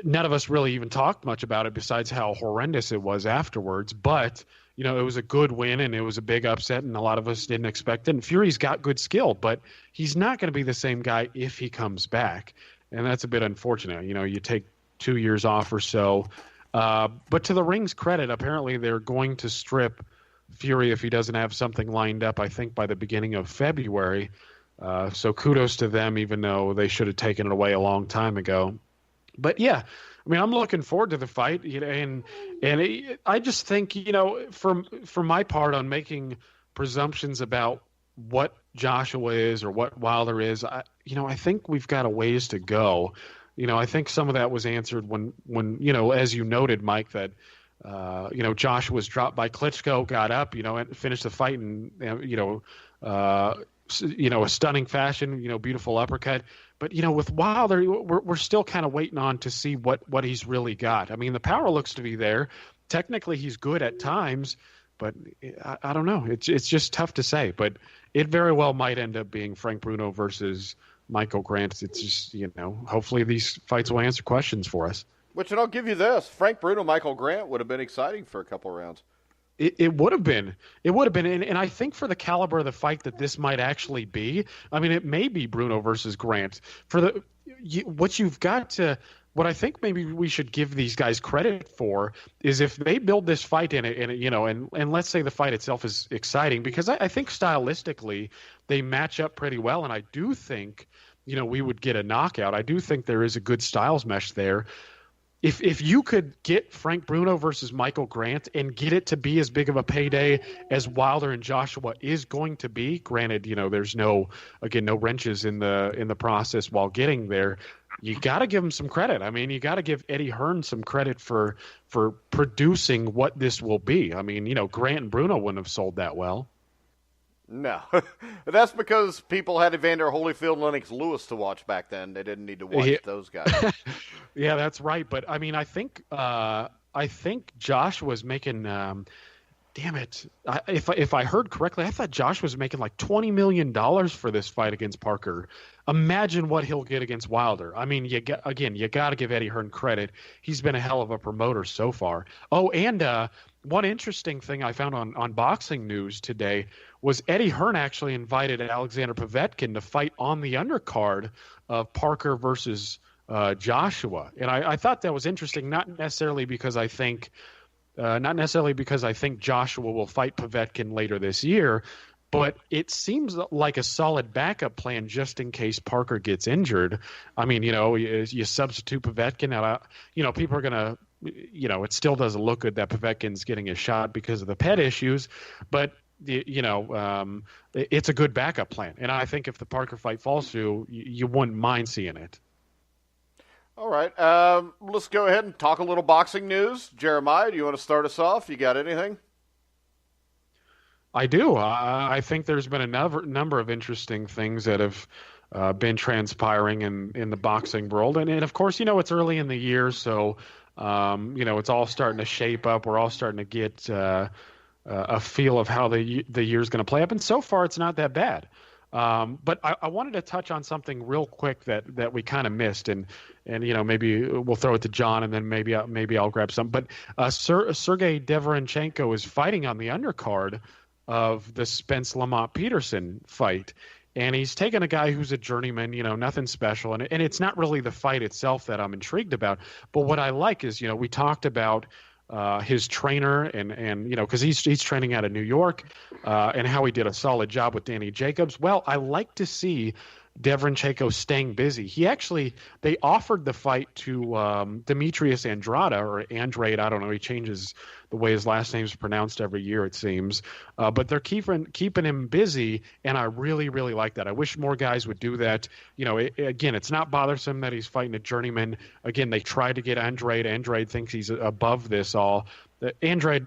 none of us really even talked much about it besides how horrendous it was afterwards. But, it was a good win and it was a big upset and a lot of us didn't expect it. And Fury's got good skill, but he's not going to be the same guy if he comes back. And that's a bit unfortunate. You take 2 years off or so. But to the Ring's credit, apparently they're going to strip Fury if he doesn't have something lined up, I think, by the beginning of February. So kudos to them, even though they should have taken it away a long time ago. But, yeah, I mean, I'm looking forward to the fight. I just think, for my part on making presumptions about what Joshua is or what Wilder is, I think we've got a ways to go. I think some of that was answered when as you noted, Mike, that Josh was dropped by Klitschko, got up, and finished the fight in, a stunning fashion, beautiful uppercut. But, with Wilder, we're still kind of waiting on to see what he's really got. I mean, the power looks to be there. Technically, he's good at times, but I don't know. It's just tough to say. But it very well might end up being Frank Bruno versus Michael Grant. It's just, hopefully these fights will answer questions for us. Which, and I'll give you this, Frank Bruno, Michael Grant would have been exciting for a couple rounds. It would have been. It would have been. And I think for the caliber of the fight that this might actually be, I mean, it may be Bruno versus Grant. What I think maybe we should give these guys credit for is if they build this fight and let's say the fight itself is exciting, because I think stylistically they match up pretty well. And I do think, we would get a knockout. I do think there is a good styles mesh there. If you could get Frank Bruno versus Michael Grant and get it to be as big of a payday as Wilder and Joshua is going to be, granted, there's no wrenches in the process while getting there, you got to give him some credit. I mean, you got to give Eddie Hearn some credit for producing what this will be. I mean, Grant and Bruno wouldn't have sold that well. No, that's because people had Evander Holyfield and Lennox Lewis to watch back then. They didn't need to watch those guys. Yeah, that's right. But I mean, I think Josh was making. Damn it! If I heard correctly, I thought Josh was making like $20 million for this fight against Parker. Imagine what he'll get against Wilder. I mean, you got to give Eddie Hearn credit. He's been a hell of a promoter so far. Oh, and one interesting thing I found on Boxing News today was Eddie Hearn actually invited Alexander Povetkin to fight on the undercard of Parker versus Joshua. And I thought that was interesting, not necessarily because I think Joshua will fight Povetkin later this year, but it seems like a solid backup plan just in case Parker gets injured. I mean, you substitute Povetkin out, people are going to, it still doesn't look good that Povetkin's getting a shot because of the pet issues, but it's a good backup plan. And I think if the Parker fight falls through, you wouldn't mind seeing it. All right. Let's go ahead and talk a little boxing news. Jeremiah, do you want to start us off? You got anything? I do. I think there's been a number of interesting things that have been transpiring in the boxing world. And of course, it's early in the year, so, it's all starting to shape up. We're all starting to get a feel of how the year's going to play up. And so far, it's not that bad. But I wanted to touch on something real quick that we kind of missed, and maybe we'll throw it to John, and then maybe I'll grab some. But Sergey Deverenchenko is fighting on the undercard of the Spence-Peterson fight, and he's taken a guy who's a journeyman, nothing special, and it's not really the fight itself that I'm intrigued about. But what I like is, we talked about his trainer and because he's training out of New York and how he did a solid job with Danny Jacobs. Well, I like to see Deverenchenko staying busy. They offered the fight to Demetrius Andrade, or Andrade, I don't know, he changes the way his last name's pronounced every year, it seems. But they're keeping him busy, and I really, really like that. I wish more guys would do that. Again, it's not bothersome that he's fighting a journeyman. Again, they tried to get Andrade. Andrade thinks he's above this all. Andrade,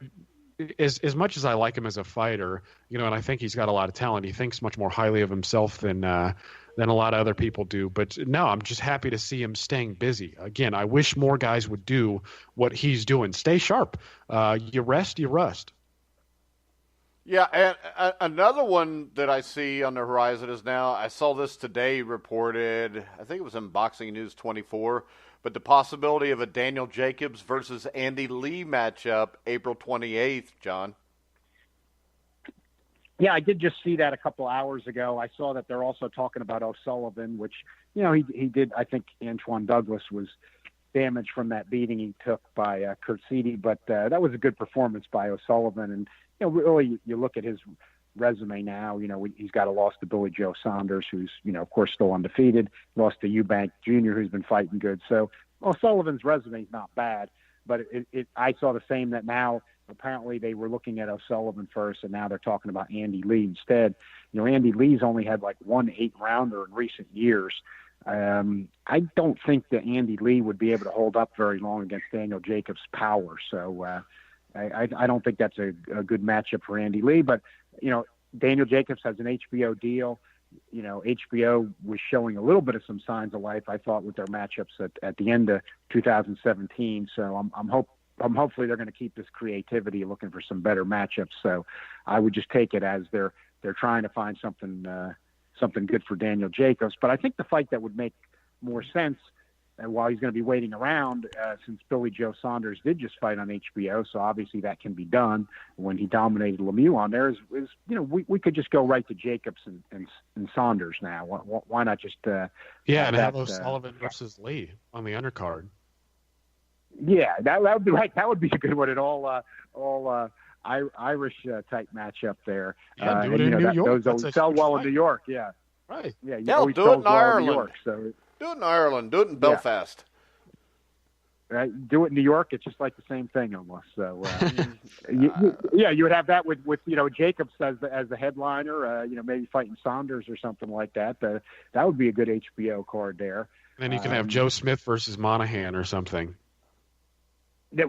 as much as I like him as a fighter, and I think he's got a lot of talent, he thinks much more highly of himself than a lot of other people do. But no, I'm just happy to see him staying busy. Again, I wish more guys would do what he's doing. Stay sharp. You rest, you rust. Yeah, and another one that I see on the horizon is now, I saw this today reported, I think it was in Boxing News 24, but the possibility of a Daniel Jacobs versus Andy Lee matchup April 28th, John. Yeah, I did just see that a couple hours ago. I saw that they're also talking about O'Sullivan, which, he did. I think Antoine Douglas was damaged from that beating he took by Kurt Seedy, but that was a good performance by O'Sullivan. And, really, you look at his resume now, he's got a loss to Billy Joe Saunders, who's, of course, still undefeated, lost to Eubank Jr., who's been fighting good. So O'Sullivan's resume is not bad, but I saw the same that now apparently they were looking at O'Sullivan first, and now they're talking about Andy Lee instead. Andy Lee's only had like 1 8-rounder in recent years. I don't think that Andy Lee would be able to hold up very long against Daniel Jacobs' power. So I don't think that's a good matchup for Andy Lee. But, Daniel Jacobs has an HBO deal. HBO was showing a little bit of some signs of life, I thought, with their matchups at the end of 2017. So I'm hopefully they're going to keep this creativity, looking for some better matchups. So I would just take it as they're trying to find something good for Daniel Jacobs. But I think the fight that would make more sense, and while he's going to be waiting around, since Billy Joe Saunders did just fight on HBO, so obviously that can be done when he dominated Lemieux on there, is we could just go right to Jacobs and Saunders now. Why not just and have Sullivan versus Lee on the undercard? Yeah, that would be right. That would be a good one. At all Irish type matchup there. Yeah, do it in New York. Those sell well in New York. Yeah, right. Yeah, do it in Ireland. New York, so. Do it in Ireland. Do it in Belfast. Right. Do it in New York. It's just like the same thing almost. So, you would have that with Jacobs as the headliner. Maybe fighting Saunders or something like that. That would be a good HBO card there. And then you can have Joe Smith versus Monahan or something.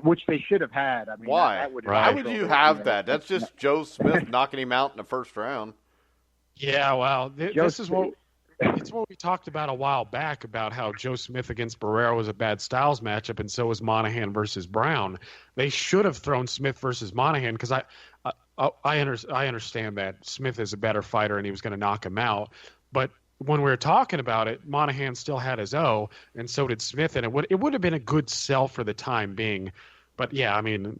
Which they should have had. I mean, why? Why would you have that? That's just Joe Smith knocking him out in the first round. Yeah. Well, this is what. It's what we talked about a while back about how Joe Smith against Barrera was a bad styles matchup, and so was Monahan versus Brown. They should have thrown Smith versus Monahan because I understand that Smith is a better fighter and he was going to knock him out. But when we were talking about it, Monahan still had his O, and so did Smith, and it would have been a good sell for the time being. But yeah, I mean,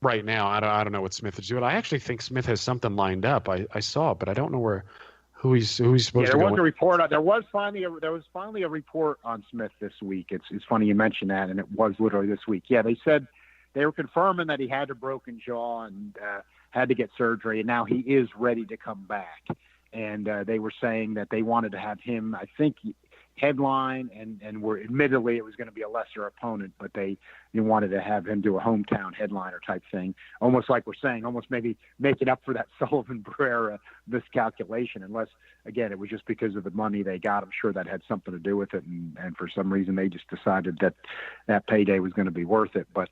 right now I don't know what Smith is doing. I actually think Smith has something lined up. I saw it, but I don't know who he's supposed to go. There was a report. There was finally a report on Smith this week. It's funny you mention that, and it was literally this week. Yeah, they said they were confirming that he had a broken jaw and had to get surgery, and now he is ready to come back. And they were saying that they wanted to have him, I think, headline, and were admittedly it was going to be a lesser opponent, but they wanted to have him do a hometown headliner type thing, almost like we're saying, almost maybe make it up for that Sullivan Barrera miscalculation, unless again it was just because of the money they got. I'm sure that had something to do with it, and for some reason they just decided that payday was going to be worth it. But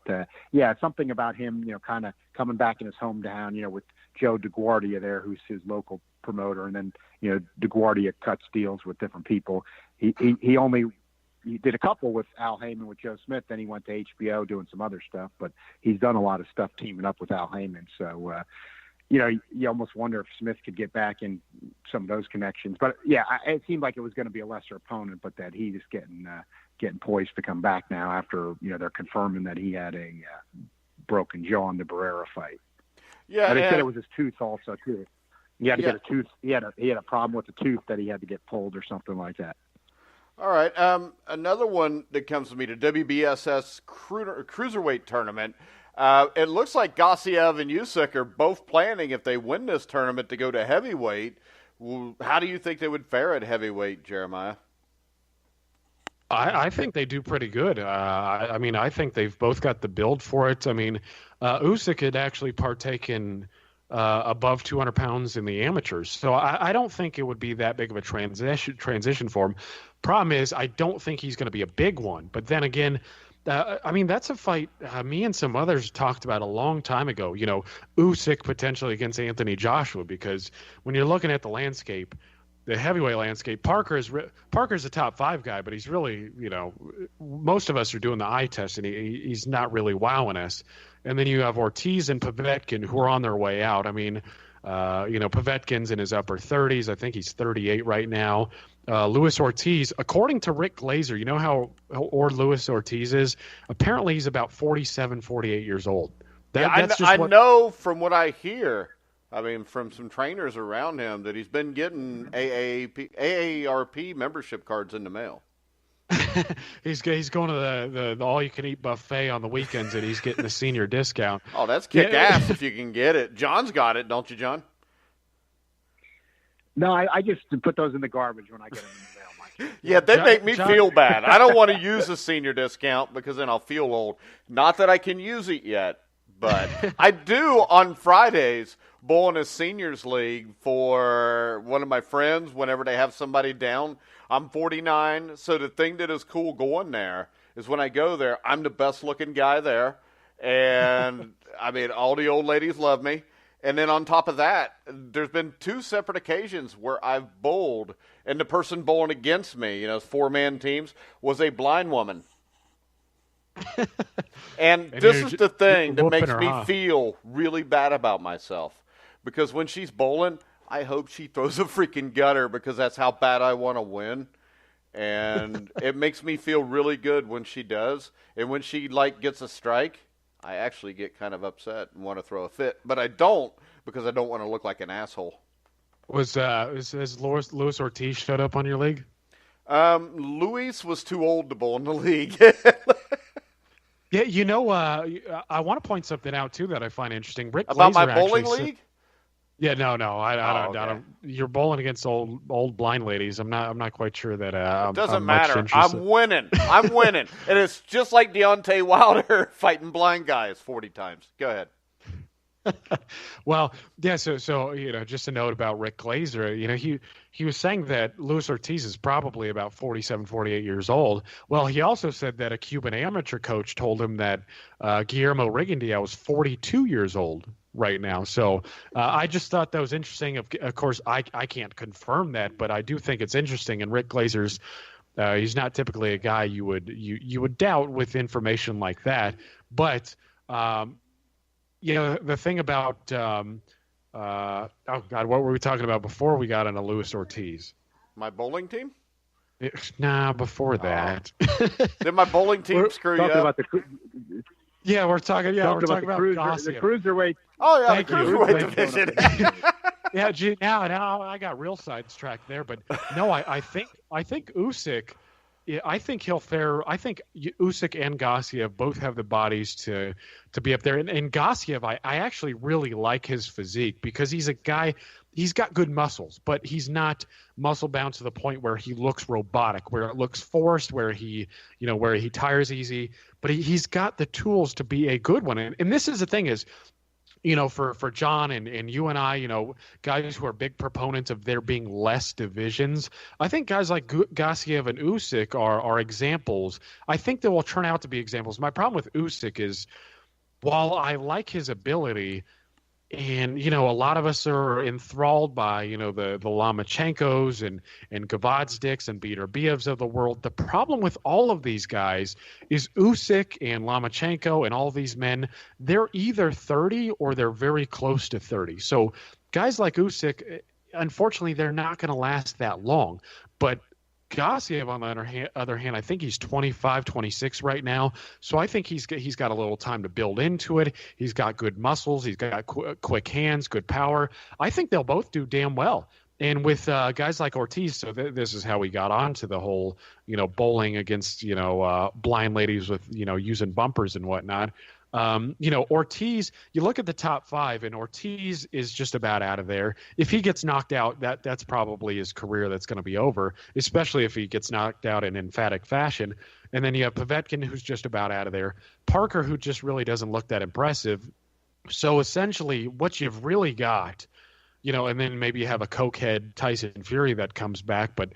something about him, kind of coming back in his hometown, with Joe DeGuardia there, who's his local promoter, and then DeGuardia cuts deals with different people. He did a couple with Al Heyman with Joe Smith, then he went to HBO doing some other stuff, but he's done a lot of stuff teaming up with Al Heyman. So you almost wonder if Smith could get back in some of those connections. But yeah, it seemed like it was going to be a lesser opponent, but that he is getting poised to come back now after they're confirming that he had a broken jaw in the Barrera fight. Yeah, but they said it was his tooth also too. He had to get a tooth. He had a problem with the tooth that he had to get pulled or something like that. All right. Another one that comes to me, the WBSS Cruiserweight Tournament. It looks like Gassiev and Usyk are both planning, if they win this tournament, to go to heavyweight. How do you think they would fare at heavyweight, Jeremiah? I think they do pretty good. I think they've both got the build for it. I mean, Usyk had actually partaken above 200 pounds in the amateurs. So I don't think it would be that big of a transition for him. Problem is, I don't think he's going to be a big one. But then again, that's a fight me and some others talked about a long time ago. Usyk potentially against Anthony Joshua, because when you're looking at the landscape, the heavyweight landscape, Parker's a top 5 guy, but he's really, most of us are doing the eye test, and he's not really wowing us. And then you have Ortiz and Povetkin, who are on their way out. I mean, Povetkin's in his upper 30s. I think he's 38 right now. Luis Ortiz, according to Rick Glazer, you know how old Luis Ortiz is? Apparently he's about 47, 48 years old. I know from what I hear, from some trainers around him, that he's been getting AARP membership cards in the mail. He's going to the all-you-can-eat buffet on the weekends, and he's getting the senior discount. Oh, that's kick-ass if you can get it. John's got it, don't you, John? No, I just put those in the garbage when I get them in the mail, Mike. Yeah, they make me feel bad. I don't want to use a senior discount because then I'll feel old. Not that I can use it yet, but I do on Fridays bowl in a seniors league for one of my friends whenever they have somebody down. I'm 49, so the thing that is cool going there is when I go there, I'm the best-looking guy there, And, I mean, all the old ladies love me. And then on top of that, there's been 2 separate occasions where I've bowled, and the person bowling against me, 4-man teams, was a blind woman. And this is the thing that makes me feel really bad about myself. Because when she's bowling, I hope she throws a freaking gutter because that's how bad I want to win. And it makes me feel really good when she does. And when she, gets a strike, I actually get kind of upset and want to throw a fit. But I don't because I don't want to look like an asshole. Has Luis Ortiz showed up on your league? Luis was too old to bowl in the league. Yeah, I want to point something out, too, that I find interesting. Rick About Glazer my bowling league? Yeah, no, I don't. Okay. I don't. You're bowling against old blind ladies. I'm not quite sure that. It doesn't matter. I'm winning. And it's just like Deontay Wilder fighting blind guys 40 times. Go ahead. Well, yeah. So just a note about Rick Glazer. He was saying that Luis Ortiz is probably about 47, 48 years old. Well, he also said that a Cuban amateur coach told him that Guillermo Rigondeaux was 42 years old right now. So I just thought that was interesting. Of course, I can't confirm that, but I do think it's interesting. And Rick Glazer's he's not typically a guy you would doubt with information like that. But the thing about oh God, what were we talking about before we got into Luis Ortiz? My bowling team? Before that. Did my bowling team screw you up? Yeah, we're talking about the cruiserweight. Oh yeah, the cruiserweight division. Yeah, gee, now I got real sidetracked there, but no, I think Usyk. Yeah, I think he'll fare. I think Usyk and Gassiev both have the bodies to be up there. And Gassiev, I actually really like his physique because he's a guy. He's got good muscles, but he's not muscle bound to the point where he looks robotic, where it looks forced, where he tires easy. But he's got the tools to be a good one. And this is the thing is, for John and you and I, guys who are big proponents of there being less divisions, I think guys like Gassiev and Usyk are examples. I think they will turn out to be examples. My problem with Usyk is, while I like his ability, and a lot of us are enthralled by the Lomachenkos and Gavazdicks and Beterbievs of the world. The problem with all of these guys is Usyk and Lomachenko and all these men, they're either 30 or they're very close to 30. So guys like Usyk, unfortunately, they're not going to last that long. But Gassiev, on the other hand, I think he's 25, 26 right now. So I think he's got a little time to build into it. He's got good muscles. He's got quick hands, good power. I think they'll both do damn well. And with guys like Ortiz, so this is how we got onto the whole, bowling against, blind ladies with, using bumpers and whatnot. Ortiz, you look at the top 5 and Ortiz is just about out of there. If he gets knocked out, that's probably his career that's going to be over, especially if he gets knocked out in emphatic fashion. And then you have Povetkin, who's just about out of there. Parker, who just really doesn't look that impressive. So essentially what you've really got, and then maybe you have a cokehead Tyson Fury that comes back, but,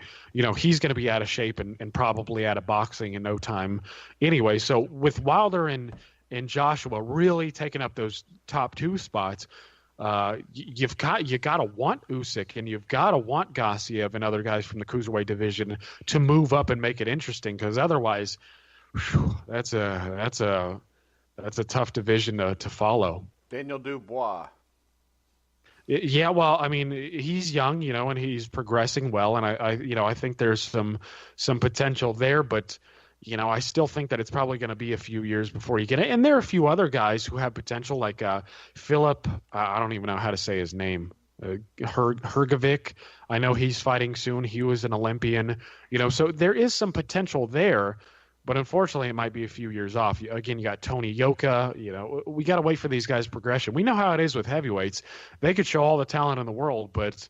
he's going to be out of shape and probably out of boxing in no time anyway. So with Wilder and Joshua really taking up those top 2 spots, you got to want Usyk and you've got to want Gassiev and other guys from the cruiserweight division to move up and make it interesting, because otherwise, that's a tough division to follow. Daniel Dubois. Yeah, well, I mean, he's young, and he's progressing well, and I think there's some potential there, but. I still think that it's probably going to be a few years before you get it. And there are a few other guys who have potential, like Philip. I don't even know how to say his name. Hergovic. I know he's fighting soon. He was an Olympian. So there is some potential there, but unfortunately, it might be a few years off. Again, you got Tony Yoka. We got to wait for these guys' progression. We know how it is with heavyweights. They could show all the talent in the world, but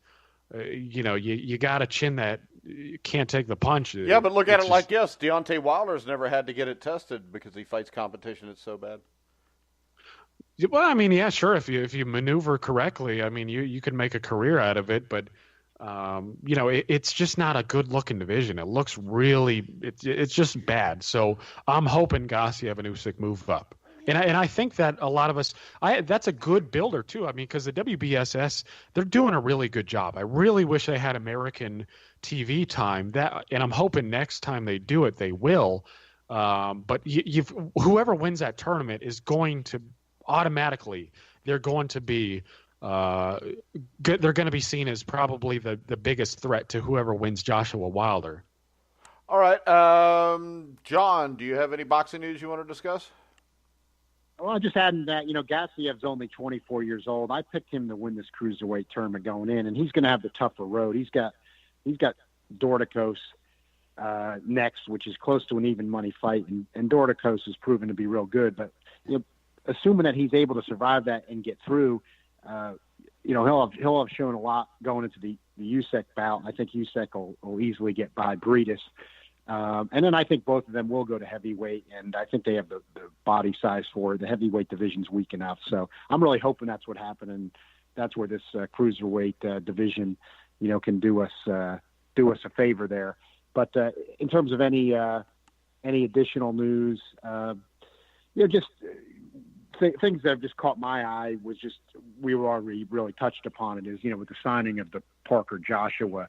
you got to chin that. You can't take the punch. Yeah, but look at it like this. Deontay Wilder's never had to get it tested because he fights competition that's so bad. Well, I mean, yeah, sure. If you maneuver correctly, I mean, you can make a career out of it. But it's just not a good looking division. It looks really, it's just bad. So I'm hoping Gassiev and Usyk move up. And I think that a lot of us, that's a good builder too. I mean, because the WBSS, they're doing a really good job. I really wish they had American TV time. And I'm hoping next time they do it, they will. But whoever wins that tournament is going to automatically, they're going to be good. They're going to be seen as probably the biggest threat to whoever wins Joshua Wilder. All right, John, do you have any boxing news you want to discuss? Well, just adding that, Gassiev's only 24 years old. I picked him to win this cruiserweight tournament going in, and he's going to have the tougher road. He's got Dorticos next, which is close to an even money fight, and Dorticos has proven to be real good. But assuming that he's able to survive that and get through, he'll have shown a lot going into the USAC bout. I think USAC will easily get by Breedis. And then I think both of them will go to heavyweight, and I think they have the body size for it. The heavyweight division's weak enough. So I'm really hoping that's what happened, and that's where this cruiserweight division, can do us a favor there. But in terms of any additional news, just things that have just caught my eye was just, we were already really touched upon it, is, with the signing of the Parker Joshua,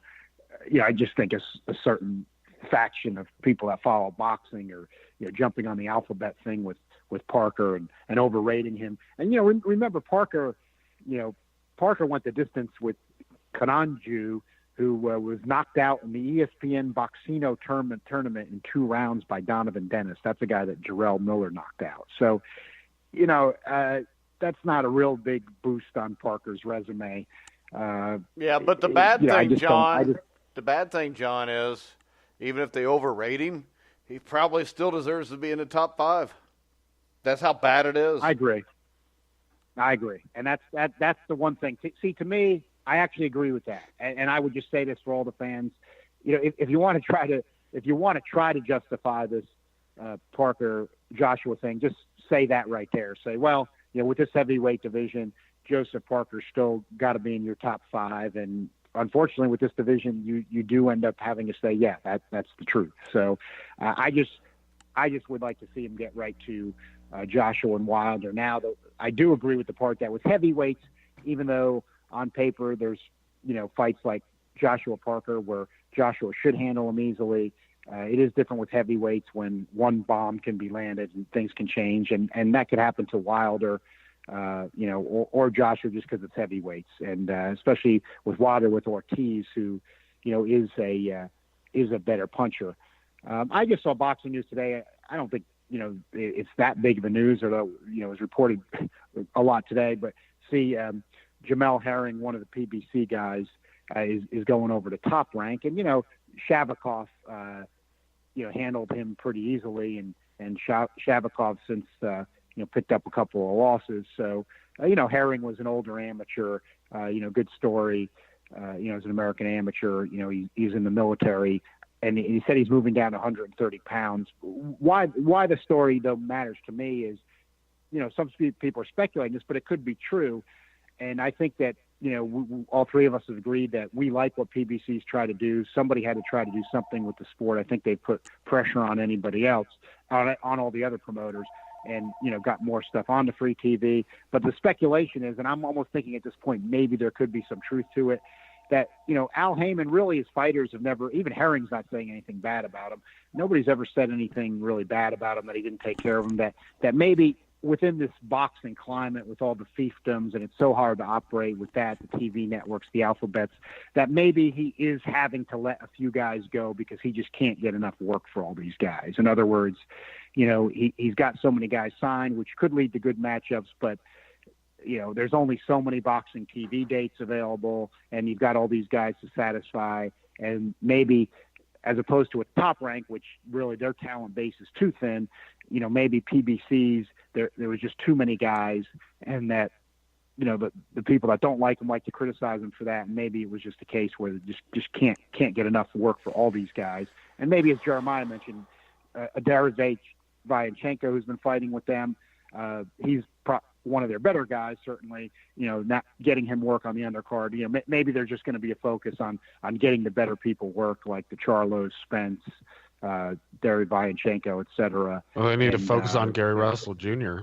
I just think a certain faction of people that follow boxing or jumping on the alphabet thing with Parker and overrating him. And remember Parker went the distance with Kananju, who was knocked out in the ESPN Boxino tournament in 2 rounds by Donovan Dennis. That's a guy that Jarrell Miller knocked out. So that's not a real big boost on Parker's resume. But the bad thing, John, the bad thing, John, is even if they overrate him, he probably still deserves to be in the top 5. That's how bad it is. I agree. And that's the one thing. See, to me, I actually agree with that. And I would just say this for all the fans. If you want to try to justify this Parker Joshua thing, just say that right there. Say, well, with this heavyweight division, Joseph Parker's still got to be in your top 5, and unfortunately, with this division, you do end up having to say, yeah, that's the truth. So I just would like to see him get right to Joshua and Wilder. Now, I do agree with the part that with heavyweights, even though on paper there's fights like Joshua Parker where Joshua should handle him easily, it is different with heavyweights when one bomb can be landed and things can change, and that could happen to Wilder. Or Joshua, just because it's heavyweights, and especially with Wilder, with Ortiz, who, is a better puncher. I just saw boxing news today. I don't think, it's that big of a news, although, it was reported a lot today, but Jamel Herring, one of the PBC guys, is going over to Top Rank, and, Shabakov, handled him pretty easily, and Shabakov since, picked up a couple of losses. So, Herring was an older amateur, good story, as an American amateur, he's in the military, and he said he's moving down to 130 pounds. Why the story, though, matters to me is, some people are speculating this, but it could be true. And I think that, all three of us have agreed that we like what PBC's try to do. Somebody had to try to do something with the sport. I think they put pressure on anybody else, on all the other promoters, and, got more stuff on the free TV. But the speculation is, and I'm almost thinking at this point, maybe there could be some truth to it, that, Al Heyman, really, his fighters have never, even Herring's not saying anything bad about him. Nobody's ever said anything really bad about him, that he didn't take care of him, that maybe within this boxing climate with all the fiefdoms, and it's so hard to operate with that, the TV networks, the alphabets, that maybe he is having to let a few guys go because he just can't get enough work for all these guys. In other words, he's got so many guys signed, which could lead to good matchups, but there's only so many boxing TV dates available, and you've got all these guys to satisfy, and maybe as opposed to a Top Rank, which really their talent base is too thin, maybe PBC's, there was just too many guys, and that, the people that don't like him like to criticize him for that, and maybe it was just a case where they just can't get enough work for all these guys. And maybe, as Jeremiah mentioned, Adarizej Vyachenkov, who's been fighting with them, he's one of their better guys, certainly, not getting him work on the undercard. Maybe there's just going to be a focus on getting the better people work, like the Charlos, Spence, Gary Vyachenkov, et cetera. Well, they need to focus on Gary Russell Jr.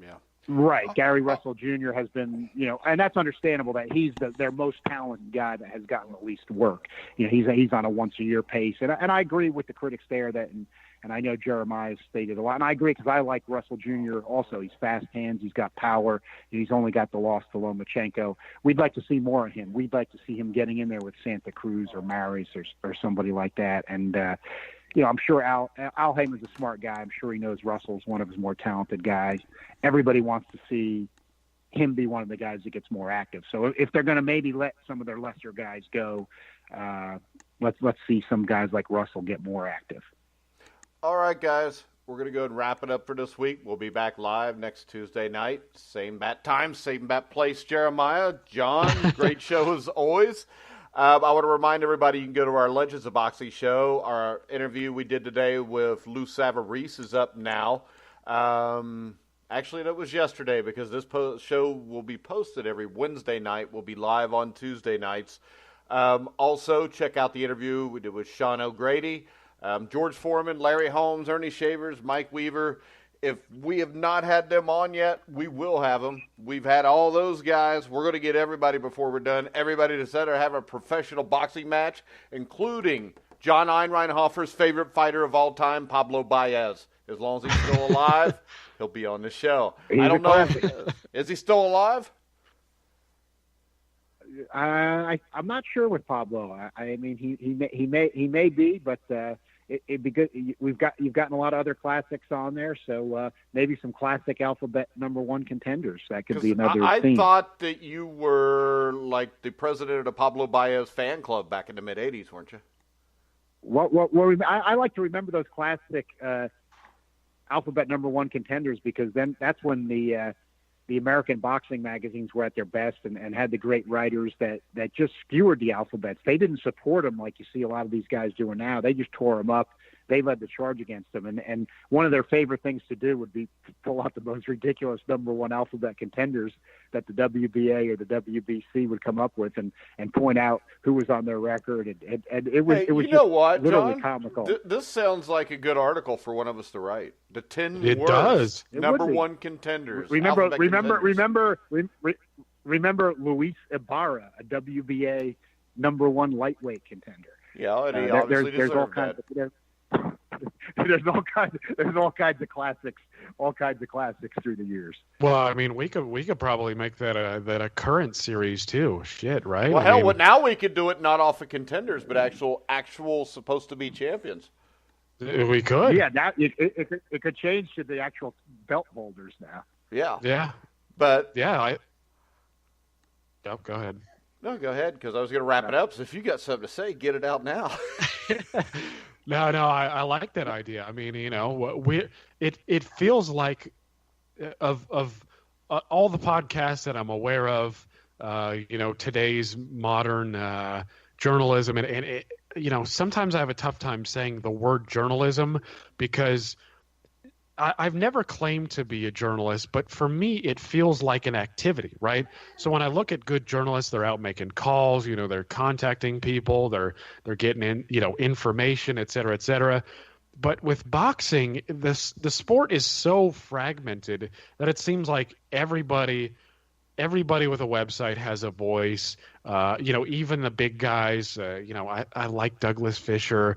Yeah. Right. Gary Russell Jr. has been, and that's understandable that he's their most talented guy that has gotten the least work. He's on a once-a-year pace. And I agree with the critics there and I know Jeremiah stated a lot. And I agree because I like Russell Jr. also. He's fast hands. He's got power. He's only got the loss to Lomachenko. We'd like to see more of him. We'd like to see him getting in there with Santa Cruz or Maris or somebody like that. And, I'm sure Al Heyman's a smart guy. I'm sure he knows Russell's one of his more talented guys. Everybody wants to see him be one of the guys that gets more active. So if they're going to maybe let some of their lesser guys go, let's see some guys like Russell get more active. All right, guys. We're going to go ahead and wrap it up for this week. We'll be back live next Tuesday night. Same bat time, same bat place, Jeremiah. John, great show as always. I want to remind everybody you can go to our Legends of Boxing show. Our interview we did today with Lou Savarese is up now. Actually, that was yesterday because this show will be posted every Wednesday night. We'll be live on Tuesday nights. Also, check out the interview we did with Sean O'Grady, George Foreman, Larry Holmes, Ernie Shavers, Mike Weaver. If we have not had them on yet, we will have them. We've had all those guys. We're going to get everybody before we're done. Everybody to set or have a professional boxing match, including John Einreinhofer's favorite fighter of all time, Pablo Baez. As long as he's still alive, he'll be on the show. I don't know. Is he still alive? I'm not sure with Pablo. I mean, he may be, but it'd be good. You've gotten a lot of other classics on there, so maybe some classic alphabet #1 contenders. That could be another theme. I thought that you were like the president of the Pablo Baez fan club back in the mid '80s, weren't you? I like to remember those classic alphabet #1 contenders because then that's when the American boxing magazines were at their best and had the great writers that just skewered the alphabets. They didn't support them like you see a lot of these guys doing now. They just tore them up. They led the charge against them. And one of their favorite things to do would be pull out the most ridiculous #1 alphabet contenders that the WBA or the WBC would come up with and point out who was on their record. And it was you know what, literally John? comical. This sounds like a good article for one of us to write. The 10 It worst does. #1 contenders. Remember contenders. Luis Ibarra, a WBA #1 lightweight contender. Yeah, and he obviously deserved that. There's all kinds of classics through the years. Well, I mean, we could probably make that a current series too. Shit, right? Well, now we could do it not off of contenders, but actual supposed to be champions. We could. Yeah, that it could change to the actual belt holders now. Yeah. Yeah. But yeah, go ahead. No, go ahead, because I was going to wrap it up. So if you got something to say, get it out now. No, I like that idea. I mean, it feels like of all the podcasts that I'm aware of, today's modern journalism, and it, sometimes I have a tough time saying the word journalism because I've never claimed to be a journalist, but for me, it feels like an activity, right? So when I look at good journalists, they're out making calls, they're contacting people, they're getting in, information, et cetera, et cetera. But with boxing, the sport is so fragmented that it seems like everybody with a website has a voice. Even the big guys, I like Douglas Fisher,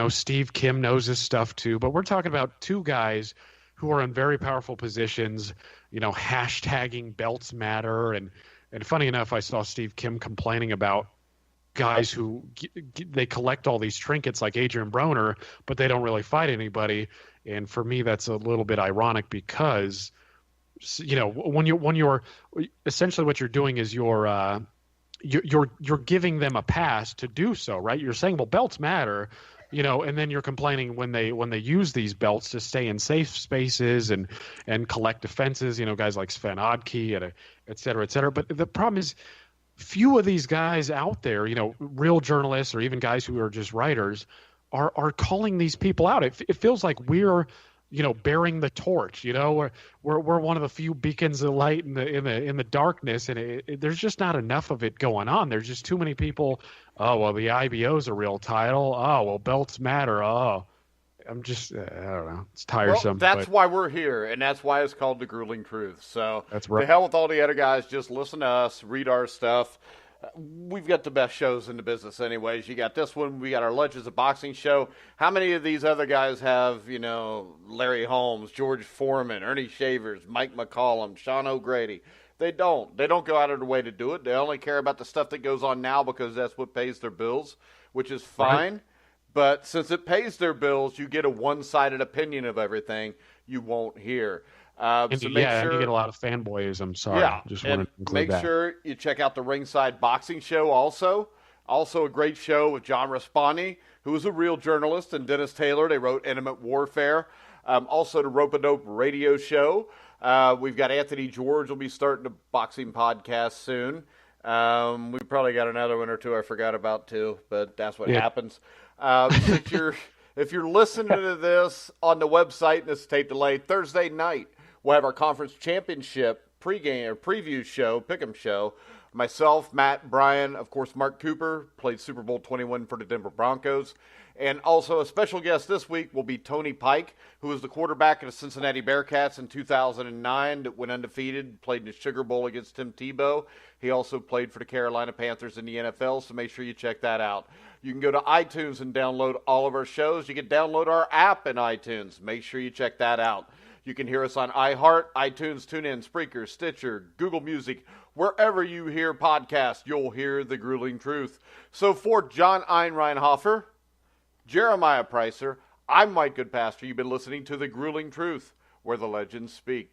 Steve Kim knows his stuff too, but we're talking about two guys who are in very powerful positions, hashtagging belts matter. And funny enough, I saw Steve Kim complaining about guys who they collect all these trinkets like Adrian Broner, but they don't really fight anybody. And for me, that's a little bit ironic because when you're essentially what you're doing is you're giving them a pass to do so, right? You're saying, well, belts matter, and then you're complaining when they use these belts to stay in safe spaces and collect defenses, guys like Sven Odke and et cetera, et cetera. But the problem is few of these guys out there, real journalists or even guys who are just writers are calling these people out. It feels like we're bearing the torch. We're one of the few beacons of light in the darkness, and there's just not enough of it going on. There's just too many people. Oh well, the IBO's a real title. Oh well, belts matter. Oh, I'm just, I don't know. It's tiresome. Well, that's why we're here, and that's why it's called The Grueling Truth. So, that's right. to hell with all the other guys. Just listen to us, read our stuff. We've got the best shows in the business anyways. You got this one. We got our Legends of Boxing show. How many of these other guys have, Larry Holmes, George Foreman, Ernie Shavers, Mike McCollum, Sean O'Grady? They don't. They don't go out of their way to do it. They only care about the stuff that goes on now because that's what pays their bills, which is fine. Right. But since it pays their bills, you get a one-sided opinion of everything you won't hear. So and you get a lot of fanboyism. Sorry, just wanted to include that. Make sure you check out the Ringside Boxing Show also. Also a great show with John Raspani, who is a real journalist, and Dennis Taylor. They wrote Intimate Warfare. Also the Rope-A-Dope radio show. We've got Anthony George will be starting a boxing podcast soon. We've probably got another one or two I forgot about too, but that's what happens. If you're listening to this on the website and this tape delay, Thursday night, we'll have our conference championship pregame or preview show, pick'em show. Myself, Matt, Brian, of course, Mark Cooper played Super Bowl 21 for the Denver Broncos. And also a special guest this week will be Tony Pike, who was the quarterback of the Cincinnati Bearcats in 2009 that went undefeated, played in the Sugar Bowl against Tim Tebow. He also played for the Carolina Panthers in the NFL, so make sure you check that out. You can go to iTunes and download all of our shows. You can download our app in iTunes. Make sure you check that out. You can hear us on iHeart, iTunes, TuneIn, Spreaker, Stitcher, Google Music. Wherever you hear podcasts, you'll hear The Grueling Truth. So for John Einreinhofer, Jeremiah Preisser, I'm Mike Goodpaster. You've been listening to The Grueling Truth, where the legends speak.